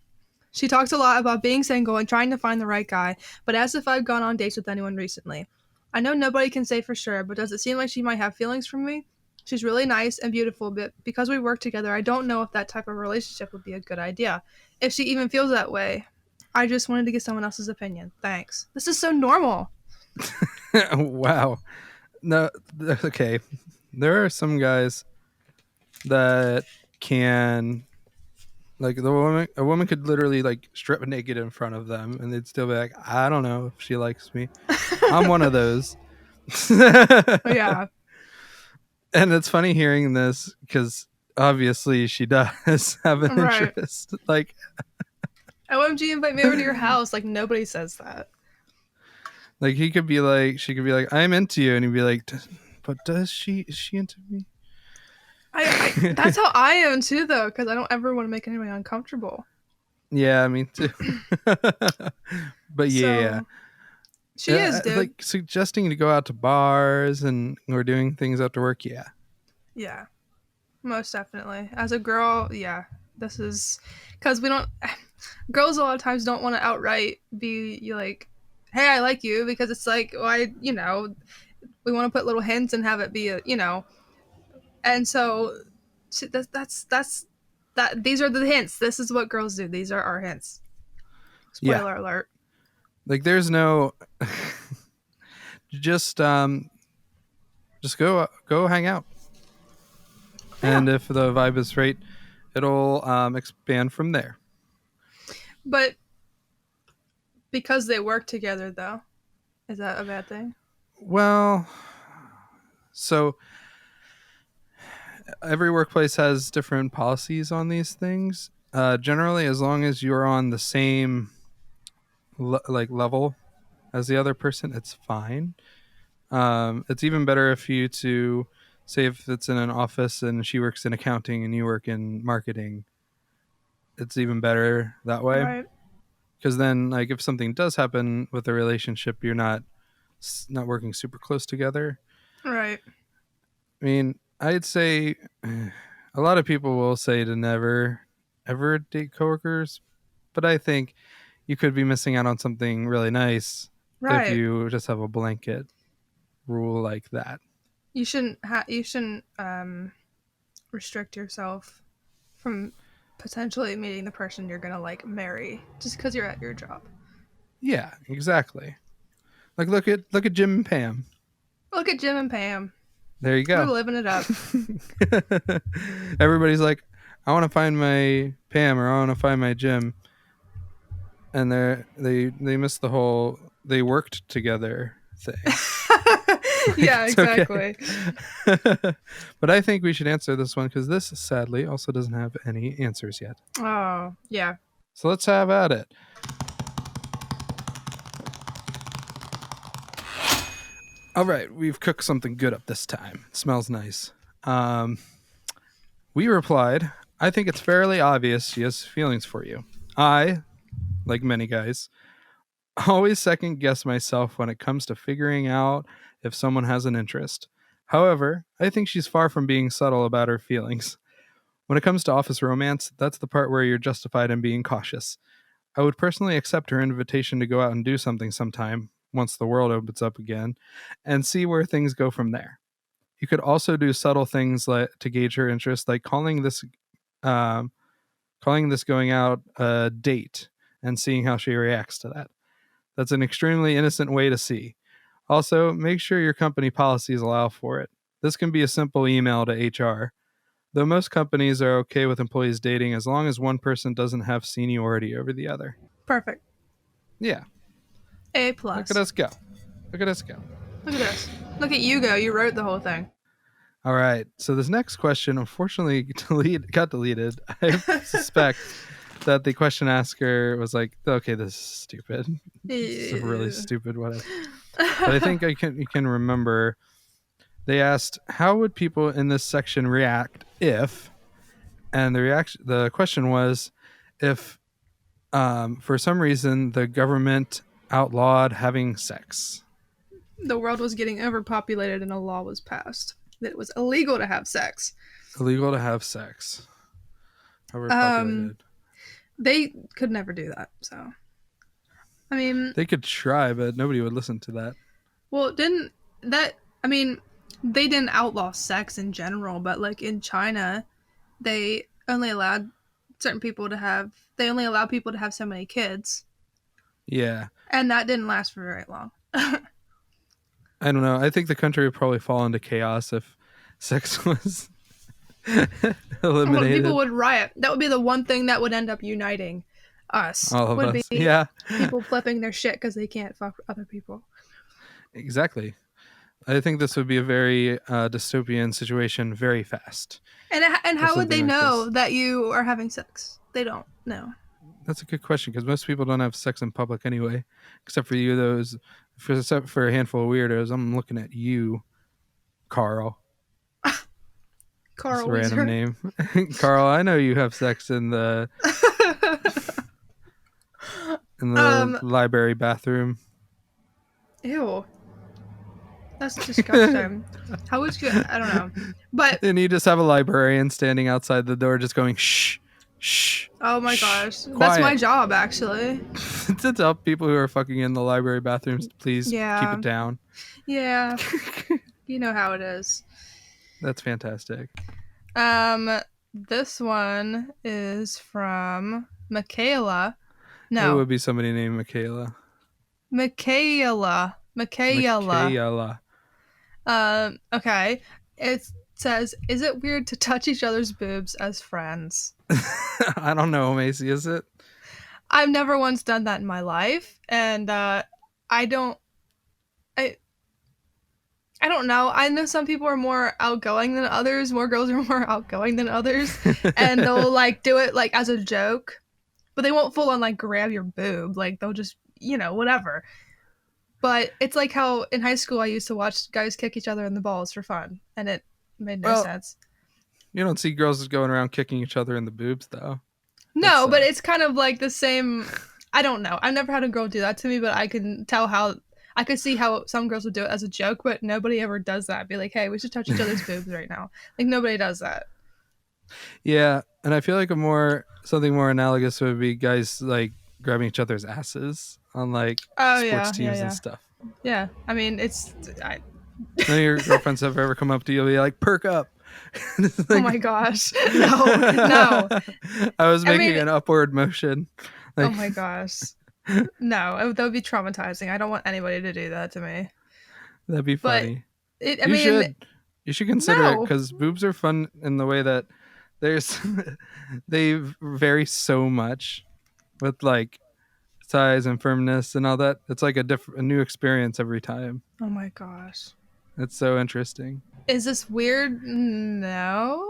She talks a lot about being single and trying to find the right guy, but asks if I've gone on dates with anyone recently. I know nobody can say for sure, but does it seem like she might have feelings for me? She's really nice and beautiful, but because we work together, I don't know if that type of relationship would be a good idea. If she even feels that way. I just wanted to get someone else's opinion. Thanks. This is so normal. Wow. No, okay. There are some guys that can, like, a woman could literally like strip naked in front of them and they'd still be like, I don't know if she likes me. I'm one of those. Yeah. And it's funny hearing this because obviously she does have an Right. interest. Like, OMG, invite me over to your house. Like, nobody says that. like he could be like, she could be like, I'm into you, and he'd be like, but is she into me? That's how I am too, though, because I don't ever want to make anybody uncomfortable. Yeah, me too. But yeah, So, she is, dude. like suggesting to go out to bars and or doing things after work. Yeah, Yeah, most definitely. As a girl, yeah, this is because we don't. Girls a lot of times don't want to outright be like, "Hey, I like you," because it's like, well, we want to put little hints and have it be and so that's that. These are the hints. This is what girls do. These are our hints. Spoiler alert. like there's no just go hang out, and if the vibe is right, it'll expand from there. But because they work together, though, is that a bad thing? Well, so every workplace has different policies on these things. Generally, as long as you're on the same level as the other person, it's fine. It's even better if you to say if it's in an office and she works in accounting and you work in marketing. It's even better that way. Right. Because then, like, if something does happen with a relationship, you're not working super close together. Right. I mean, I'd say a lot of people will say to never ever date coworkers, but I think you could be missing out on something really nice if you just have a blanket rule like that. You shouldn't restrict yourself from potentially meeting the person you're gonna like marry just because you're at your job. Yeah, exactly. Like look at Jim and Pam. Look at Jim and Pam. There you go. They're living it up. Everybody's like, I want to find my Pam or I want to find my Jim, and they miss the whole they worked together thing. Yeah, exactly. Okay. But I think we should answer this one because this sadly also doesn't have any answers yet. Oh, yeah. So let's have at it. All right, we've cooked something good up this time. It smells nice. We replied, I think it's fairly obvious she has feelings for you. I, like many guys, always second guess myself when it comes to figuring out if someone has an interest. However, I think she's far from being subtle about her feelings. When it comes to office romance, that's the part where you're justified in being cautious. I would personally accept her invitation to go out and do something sometime, once the world opens up again, and see where things go from there. You could also do subtle things to gauge her interest, like calling this going out a date and seeing how she reacts to that. That's an extremely innocent way to see. Also, make sure your company policies allow for it. This can be a simple email to HR. Though most companies are okay with employees dating as long as one person doesn't have seniority over the other. Perfect. Yeah. A+. Look at us go. Look at us go. Look at this. Look at you go. You wrote the whole thing. All right. So this next question, unfortunately, got deleted. I suspect that the question asker was like, "Okay, this is stupid. It's a really stupid whatever." But I think you can remember. They asked, "How would people in this section react if?" And the question was, if for some reason the government outlawed having sex. The world was getting overpopulated and a law was passed that it was illegal to have sex. Illegal to have sex. Overpopulated. They could never do that. So, I mean, They could try, but nobody would listen to that. well, they didn't outlaw sex in general, but like in China, they only allowed people to have so many kids. Yeah. And that didn't last for very long. I don't know. I think the country would probably fall into chaos if sex was eliminated. People would riot. That would be the one thing that would end up uniting us. All of us. Be Yeah. people flipping their shit because they can't fuck other people. Exactly. I think this would be a very dystopian situation very fast. And how would they like know this. that you are having sex? They don't know. That's a good question because most people don't have sex in public anyway, except for you. Except for a handful of weirdos. I'm looking at you, Carl. Carl, That's a random name. Carl, I know you have sex in the library bathroom. Ew. That's disgusting. How would you? I don't know. But and you just have a librarian standing outside the door, just going shh, shh. Oh my shh, gosh, quiet. That's my job actually. To tell people who are fucking in the library bathrooms, please keep it down. Yeah, you know how it is. That's fantastic. This one is from Michaela. No, it would be somebody named Michaela. Michaela. Okay. It says, "Is it weird to touch each other's boobs as friends?" I don't know, Macy. Is it? I've never once done that in my life, and I don't know. I know some people are more outgoing than others. More girls are more outgoing than others, and they'll like do it like as a joke, but they won't full on like grab your boob. Like they'll just whatever. But it's like how in high school I used to watch guys kick each other in the balls for fun, and it made no sense. You don't see girls just going around kicking each other in the boobs, though. No, but it's kind of like the same. I don't know. I've never had a girl do that to me, but I can tell how. I could see how some girls would do it as a joke, but nobody ever does that. Be like, hey, we should touch each other's boobs right now. Like nobody does that. Yeah, and I feel like something more analogous would be guys like grabbing each other's asses on like sports teams and stuff. Yeah, I mean None of your girlfriends have ever come up to you and be like, "Perk up." Like, oh my gosh, no. I was making an upward motion. Like, oh my gosh. No, that would be traumatizing. I don't want anybody to do that to me. That'd be funny. You should consider it because boobs are fun in the way that they vary so much with like size and firmness and all that. It's like a new experience every time. Oh my gosh. It's so interesting. Is this weird? No.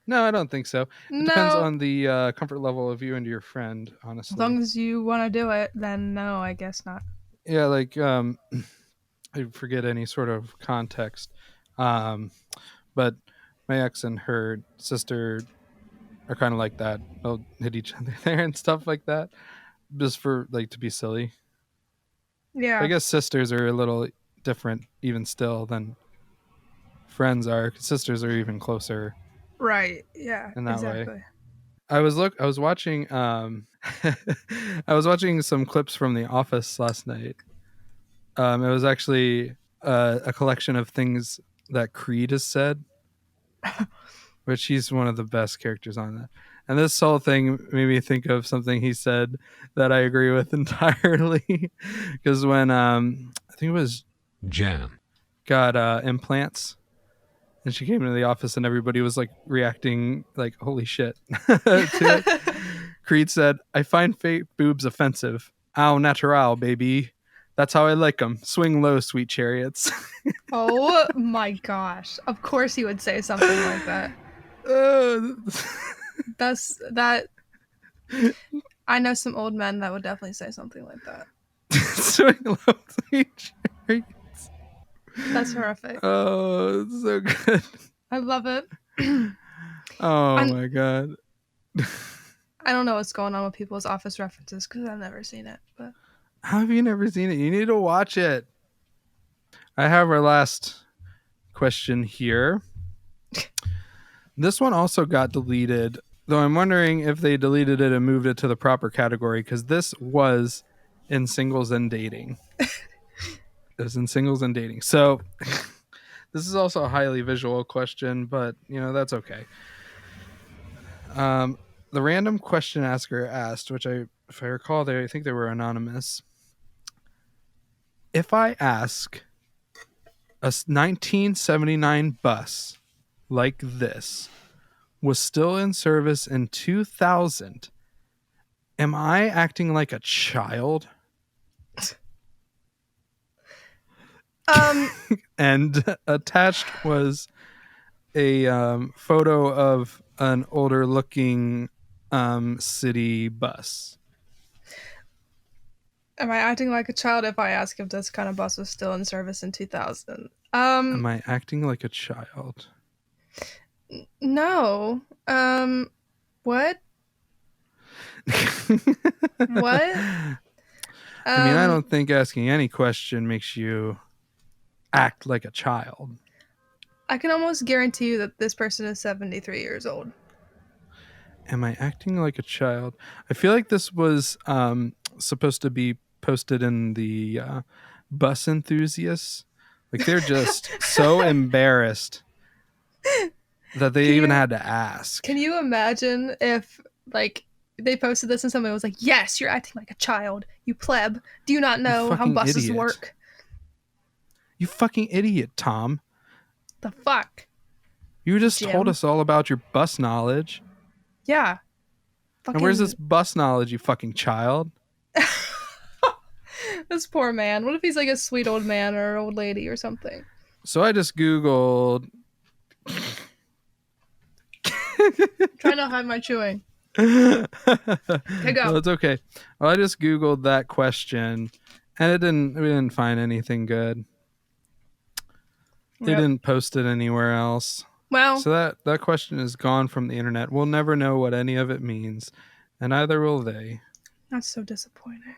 No, I don't think so. It depends on the comfort level of you and your friend, honestly. As long as you want to do it, then no, I guess not. Yeah, like I forget any sort of context. But my ex and her sister are kind of like that. They'll hit each other there and stuff like that, just for like to be silly. Yeah. I guess sisters are a little different, even still, than friends are. 'Cause sisters are even closer. Right. Yeah. In that way. I was watching I was watching some clips from The Office last night. It was actually a collection of things that Creed has said, which he's one of the best characters on that. And this whole thing made me think of something he said that I agree with entirely. Because when I think it was Jan got implants. And she came into the office and everybody was like reacting like, holy shit. To it. Creed said, "I find fake boobs offensive. Au natural, baby." That's how I like them. Swing low, sweet chariots. Oh my gosh. Of course he would say something like that. That I know some old men that would definitely say something like that. Swing low, sweet chariots. That's horrific. Oh, it's so good. I love it. Oh my god. I don't know what's going on with people's Office references because I've never seen it. But How have you never seen it? You need to watch it. I have our last question here. This one also got deleted, though I'm wondering if they deleted it and moved it to the proper category, because this was in singles and dating. It was in singles and dating. So this is also a highly visual question, but that's okay. The random question asker asked, which if I recall, I think they were anonymous. If I ask a 1979 bus like this was still in service in 2000, am I acting like a child? And attached was a photo of an older looking city bus. Am I acting like a child if I ask if this kind of bus was still in service in 2000? Am I acting like a child? No. What? What? I mean, I don't think asking any question makes you act like a child. I can almost guarantee you that this person is 73 years old. Am I acting like a child? I feel like this was supposed to be posted in the bus enthusiasts. Like, they're just so embarrassed that they even had to ask. Can you imagine if, like, they posted this and somebody was like, yes, you're acting like a child. You pleb. Do you not know how buses work? You fucking idiot, Tom. The fuck? You just Jim? told us all about your bus knowledge. Yeah. And where's this bus knowledge, you fucking child? This poor man. What if he's like a sweet old man or old lady or something? So I just Googled. Try not to hide my chewing. Okay, go. Well, it's okay. Well, I just Googled that question, and we didn't find anything good. They didn't post it anywhere else. Well, so that question is gone from the internet. We'll never know what any of it means, and neither will they. That's so disappointing.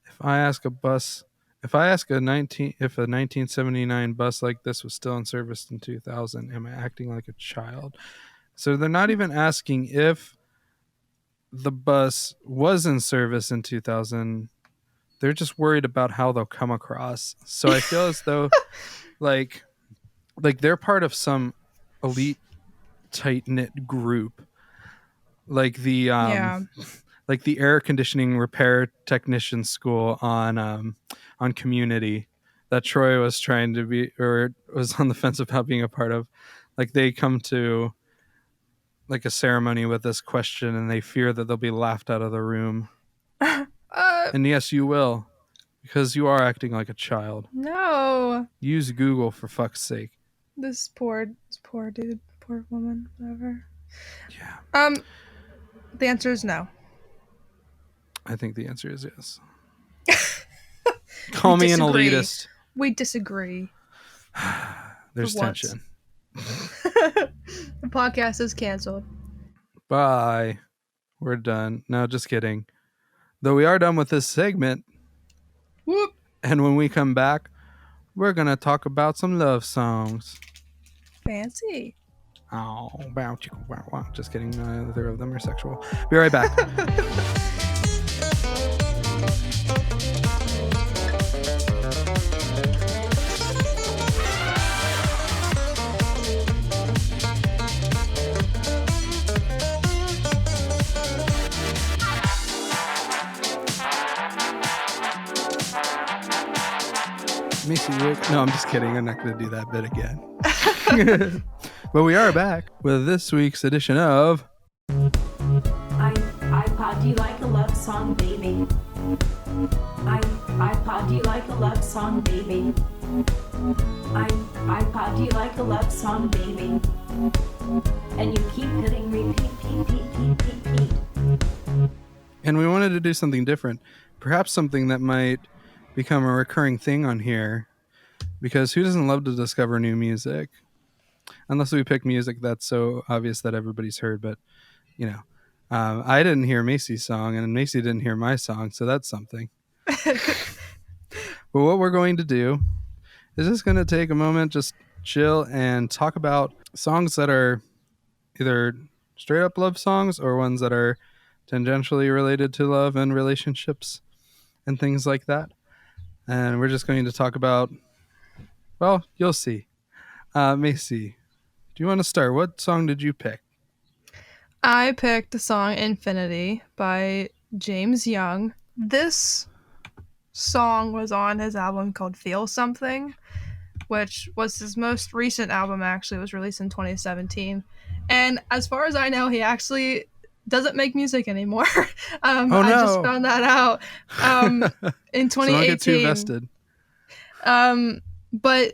If I ask a 1979 bus like this was still in service in 2000, am I acting like a child? So they're not even asking if the bus was in service in 2000. They're just worried about how they'll come across. So I feel as though like they're part of some elite tight-knit group, like the like the air conditioning repair technician school on Community that Troy was trying to be, or was on the fence about being a part of. Like, they come to like a ceremony with this question and they fear that they'll be laughed out of the room. And yes, you will, because you are acting like a child. No. Use Google, for fuck's sake. This poor dude, poor woman, whatever. Yeah. The answer is no. I think the answer is yes. Call me an elitist. We disagree. There's tension. The podcast is canceled. Bye. We're done. No, just kidding. Though we are done with this segment. Whoop. And when we come back, we're going to talk about some love songs. Fancy. Oh, wow. Just kidding. Neither of them are sexual. Be right back. No, I'm just kidding. I'm not going to do that bit again. But we are back with this week's edition of iPod, do you like a love song, baby? iPod, do you like a love song, baby? iPod, do you like a love song, baby? And you keep hitting repeat. And we wanted to do something different, perhaps something that might become a recurring thing on here, because who doesn't love to discover new music? Unless we pick music that's so obvious that everybody's heard, but you know, I didn't hear Macy's song, and Macy didn't hear my song, so that's something. But what we're going to do is just going to take a moment, just chill, and talk about songs that are either straight up love songs or ones that are tangentially related to love and relationships and things like that. And we're just going to talk about, well, you'll see. Macy, do you want to start? What song did you pick? I picked the song Infinity by Jaymes Young. This song was on his album called Feel Something, which was his most recent album. Actually, it was released in 2017. And as far as I know, he actually doesn't make music anymore. Oh, no. I just found that out in 2018. So don't get too vested. But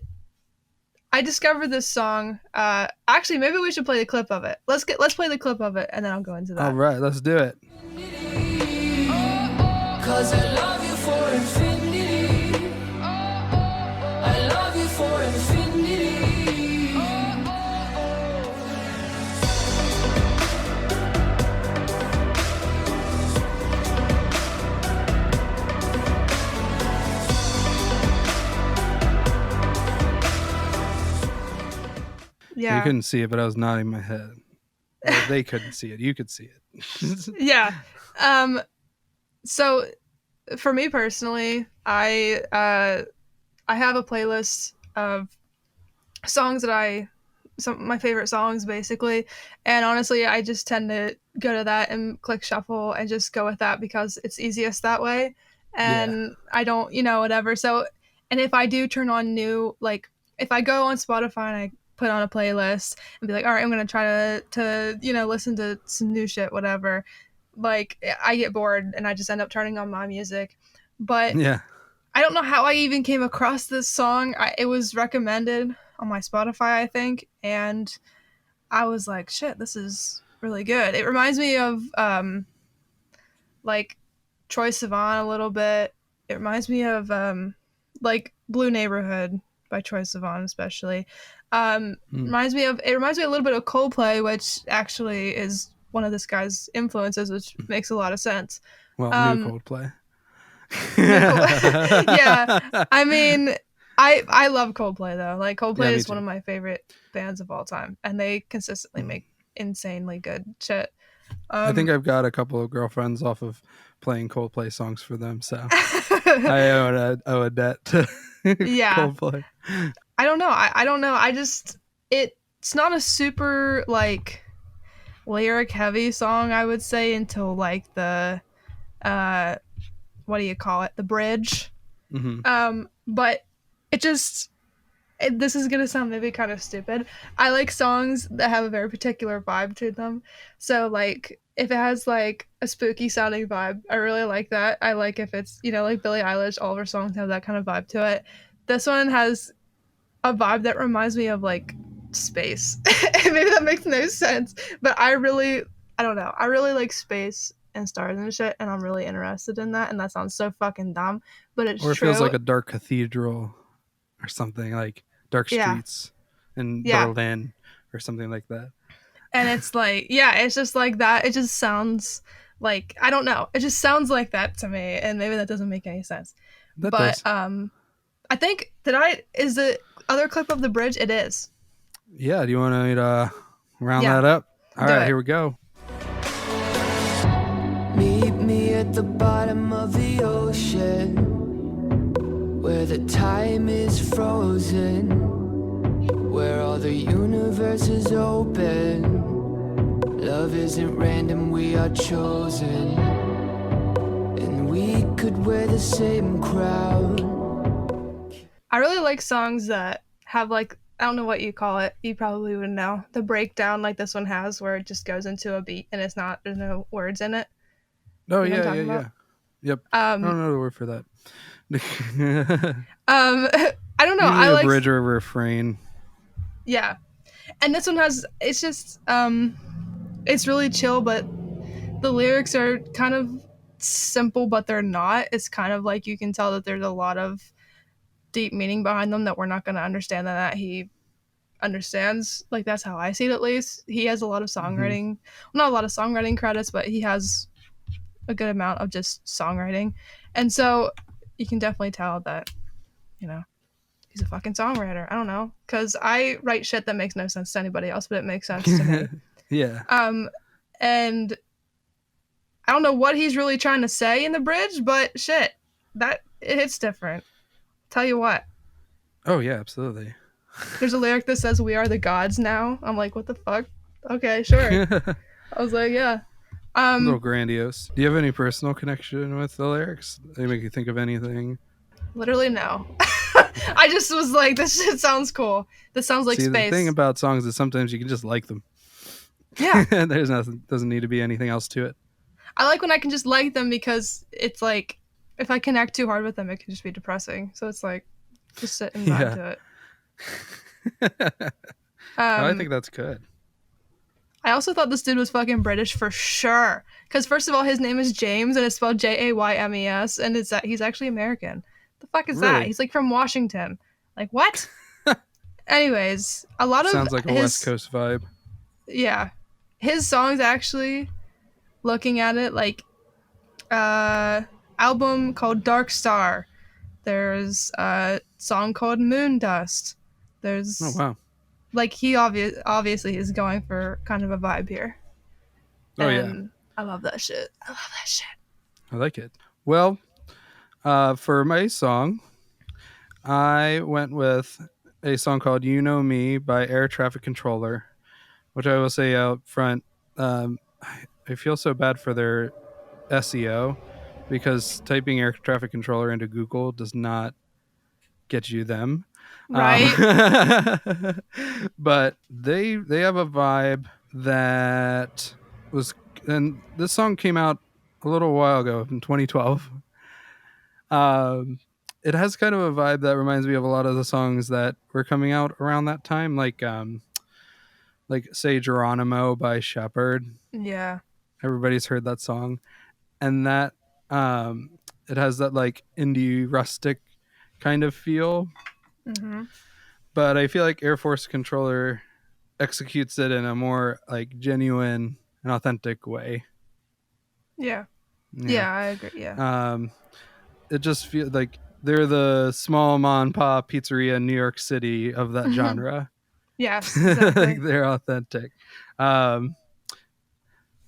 I discovered this song. Actually, maybe we should play the clip of it. Let's play the clip of it, and then I'll go into that. All right, let's do it. 'Cause I love you for infinity. I love you for infinity. Yeah. You couldn't see it, but I was nodding my head. Well, they couldn't see it. You could see it. Yeah. So for me personally, I have a playlist of songs that some of my favorite songs basically, and honestly I just tend to go to that and click shuffle and just go with that because it's easiest that way, and I don't, whatever. So, and if I do turn on new, like if I go on Spotify and I put on a playlist and be like, all right, I'm gonna try to listen to some new shit, whatever, like I get bored and I just end up turning on my music. But Yeah. I don't know how I even came across this song. It was recommended on my Spotify, I think, and I was like, shit, this is really good. It reminds me of like Troye Sivan a little bit. It reminds me of like Blue Neighborhood by Troye Sivan especially. It reminds me a little bit of Coldplay, which actually is one of this guy's influences, which makes a lot of sense. Well, new Coldplay. Yeah, I mean, I love Coldplay though. Like Coldplay is too. one of my favorite bands of all time, and they consistently make insanely good shit. I think I've got a couple of girlfriends off of playing Coldplay songs for them, so I owe a debt to Yeah. Coldplay. I don't know. I don't know. It's not a super like lyric heavy song, I would say, until like the what do you call it? The bridge. Mm-hmm. But this is gonna sound maybe kind of stupid. I like songs that have a very particular vibe to them. So like if it has like a spooky sounding vibe, I really like that. I like if it's, like Billie Eilish, all of her songs have that kind of vibe to it. This one has a vibe that reminds me of like space. Maybe that makes no sense, but I don't know. I really like space and stars and shit, and I'm really interested in that, and that sounds so fucking dumb, but it's Or it true. feels like a dark cathedral or something, like dark streets in Berlin or something like that. And it's like, it's just like that. It just sounds like, I don't know. It just sounds like that to me, and maybe that doesn't make any sense. That But does. I think is the other clip of the bridge? It is. Yeah, do you want me to round Yeah. that up? All Do right, it. here we go. Meet me at the bottom of the ocean, where the time is frozen, where all the universe is open. Love isn't random, we are chosen, and we could wear the same crown. I really like songs that have like, I don't know what you call it. You probably would know. The breakdown like this one has, where it just goes into a beat and there's no words in it. Oh You know yeah, what I'm yeah, talking yeah. about? Yep. I don't know the word for that. I don't know. Usually I a like bridge or a refrain. yeah, and this one has it's just it's really chill, but the lyrics are kind of simple, but they're not. It's kind of like you can tell that there's a lot of deep meaning behind them that we're not going to understand that he understands. Like that's how I see it at least. He has a lot of Mhm. songwriting, well, not a lot of songwriting credits, but he has a good amount of just songwriting. And so you can definitely tell that, you know, he's a fucking songwriter. I don't know, cuz I write shit that makes no sense to anybody else, but it makes sense to me. Yeah. And I don't know what he's really trying to say in the bridge, but shit, that it hits different. Tell you what. Oh yeah, absolutely. There's a lyric that says "We are the gods now." I'm like, what the fuck? Okay, sure. A I was like, yeah. little grandiose. Do you have any personal connection with the lyrics? They make you think of anything? Literally no. I just was like, this shit sounds cool. This sounds like See, the thing space. about songs is sometimes you can just like them. Yeah. There's nothing. Doesn't need to be anything else to it. I like when I can just like them because it's like if I connect too hard with them, it can just be depressing. So it's like just sit and vibe to it. I think that's good. I also thought this dude was fucking British for sure. Because first of all, his name is James and it's spelled Jaymes, and it's that he's actually American. The fuck is that? Really? He's like from Washington. Like what? Anyways, a lot of Sounds like a his West Coast vibe. yeah, his songs actually. Looking at it, like album called Dark Star. There's a song called Moon Dust. There's Oh wow. like he obviously is going for kind of a vibe here. Oh yeah. And I love that shit. I love that shit. I like it. Well, for my song, I went with a song called "You Know Me" by Air Traffic Controller, which I will say out front, I feel so bad for their SEO because typing air traffic controller into Google does not get you them. Right? But they have a vibe that was, and this song came out a little while ago in 2012. It has kind of a vibe that reminds me of a lot of the songs that were coming out around that time, like say Geronimo by Shepherd. Yeah. Everybody's heard that song, and that it has that like indie rustic kind of feel. Mm-hmm. But I feel like Air Force Controller executes it in a more like genuine and authentic way. Yeah. Yeah, I agree. Yeah. It just feels like they're the small mom and pop pizzeria in New York City of that genre. Yes, exactly. Like they're authentic.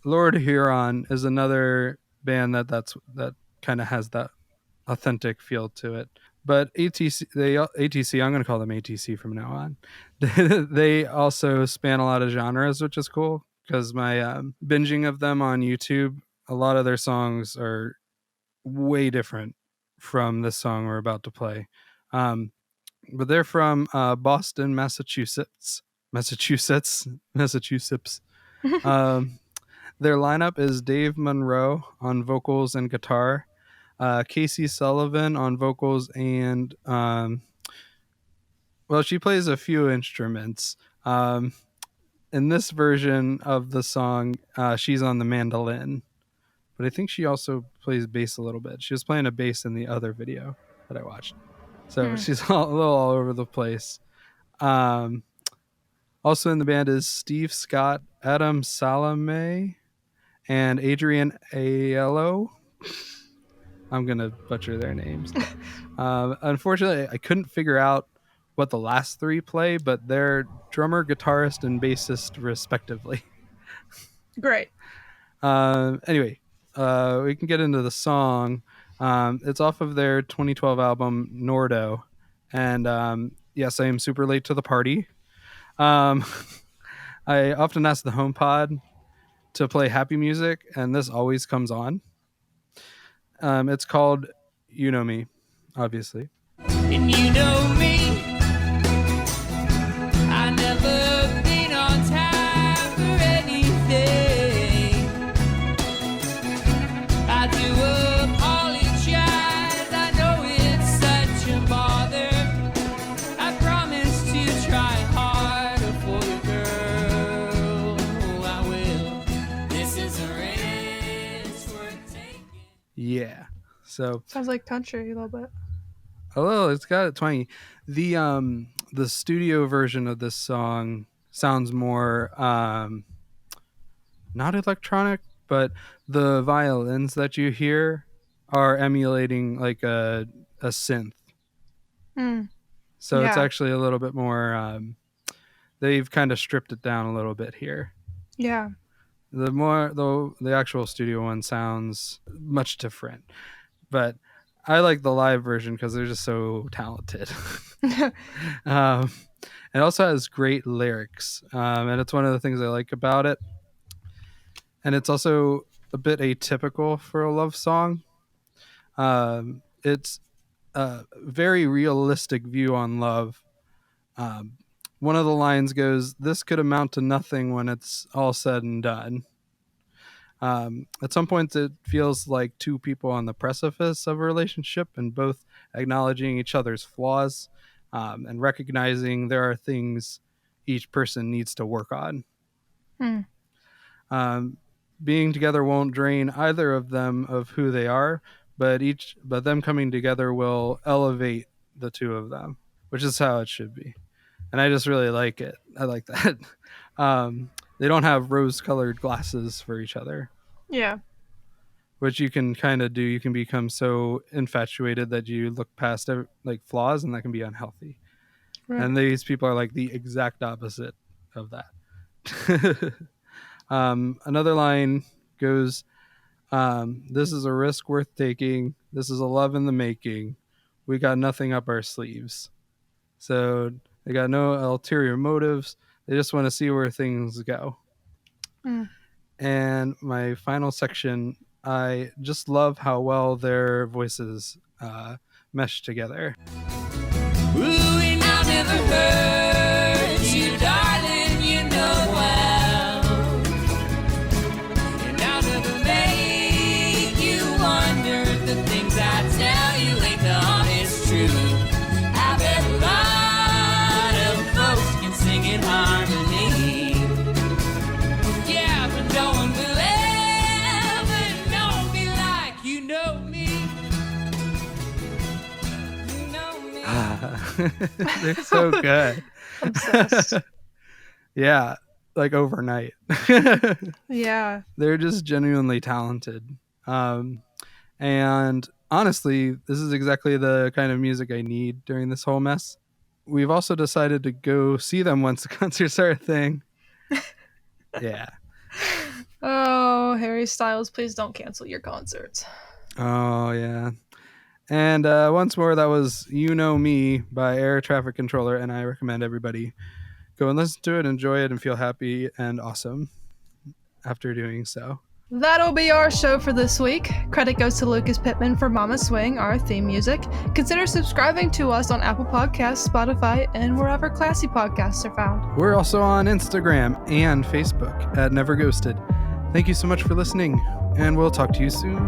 Lord Huron is another band that kind of has that authentic feel to it. But ATC, I'm going to call them ATC from now on. They also span a lot of genres, which is cool because my binging of them on YouTube, a lot of their songs are way different from this song we're about to play. But they're from Boston, Massachusetts. Their lineup is Dave Monroe on vocals and guitar, Casey Sullivan on vocals, and she plays a few instruments. In this version of the song, she's on the mandolin, but I think she also plays bass a little bit. She was playing a bass in the other video that I watched, so she's a little all over the place. Also in the band is Steve Scott, Adam Salame, and Adrian Aiello. I'm going to butcher their names. Unfortunately, I couldn't figure out what the last three play, but they're drummer, guitarist, and bassist, respectively. Great. Anyway, we can get into the song. It's off of their 2012 album, Nordo. And yes, I am super late to the party. I often ask the HomePod to play happy music, and this always comes on. It's called You Know Me, obviously. And you know me, I never been on time for anything. I Yeah. So Sounds like country a little bit. a little, it's got a twangy. The studio version of this song sounds more not electronic, but the violins that you hear are emulating like a synth. Hmm. So it's Yeah. actually a little bit more they've kind of stripped it down a little bit here. Yeah. The actual studio one sounds much different, but I like the live version because they're just so talented. um, it also has great lyrics, and it's one of the things I like about it. And it's also a bit atypical for a love song. It's a very realistic view on love. Um, One of the lines goes, "This could amount to nothing when it's all said and done." At some points, it feels like two people on the precipice of a relationship and both acknowledging each other's flaws and recognizing there are things each person needs to work on. Hmm. Um, Being together won't drain either of them of who they are, but them coming together will elevate the two of them, which is how it should be. And I just really like it. I like that. They don't have rose-colored glasses for each other, Yeah. which you can kind of do. You can become so infatuated that you look past like flaws, and that can be unhealthy. Right. And these people are like the exact opposite of that. Another line goes, "This is a risk worth taking. This is a love in the making. We got nothing up our sleeves." So they got no ulterior motives. They just want to see where things go. Hmm. And my final section, I just love how well their voices mesh together. Ooh, and I'll never hurt you, darling, you know well. And I'll never make you wonder if the things I tell you ain't the honest truth. I bet a lot of folks can sing in harmony. Yeah, but no one will ever know me like you know me. You know me. They're so good. Obsessed. Yeah, like overnight. Yeah. They're just genuinely talented. And honestly, this is exactly the kind of music I need during this whole mess. We've also decided to go see them once the concerts are a thing. Yeah. Oh, Harry Styles, please don't cancel your concerts. Oh, yeah. And once more, that was You Know Me by Air Traffic Controller, and I recommend everybody go and listen to it, enjoy it, and feel happy and awesome after doing so. That'll be our show for this week. Credit goes to Lucas Pittman for Mama Swing, our theme music. Consider subscribing to us on Apple Podcasts, Spotify, and wherever classy podcasts are found. We're also on Instagram and Facebook at Never Ghosted. Thank you so much for listening, and we'll talk to you soon.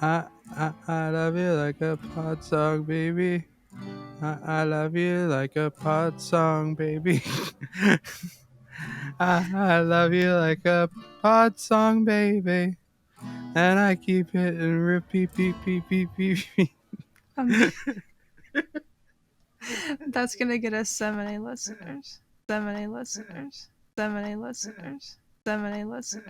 I love you like a pod song, baby. I love you like a pod song, baby. I love you like a pod song, baby. And I keep hitting repeat, beep, beep, beep, beep, beep. That's gonna get us so many listeners. So many listeners. So many listeners. So many listeners.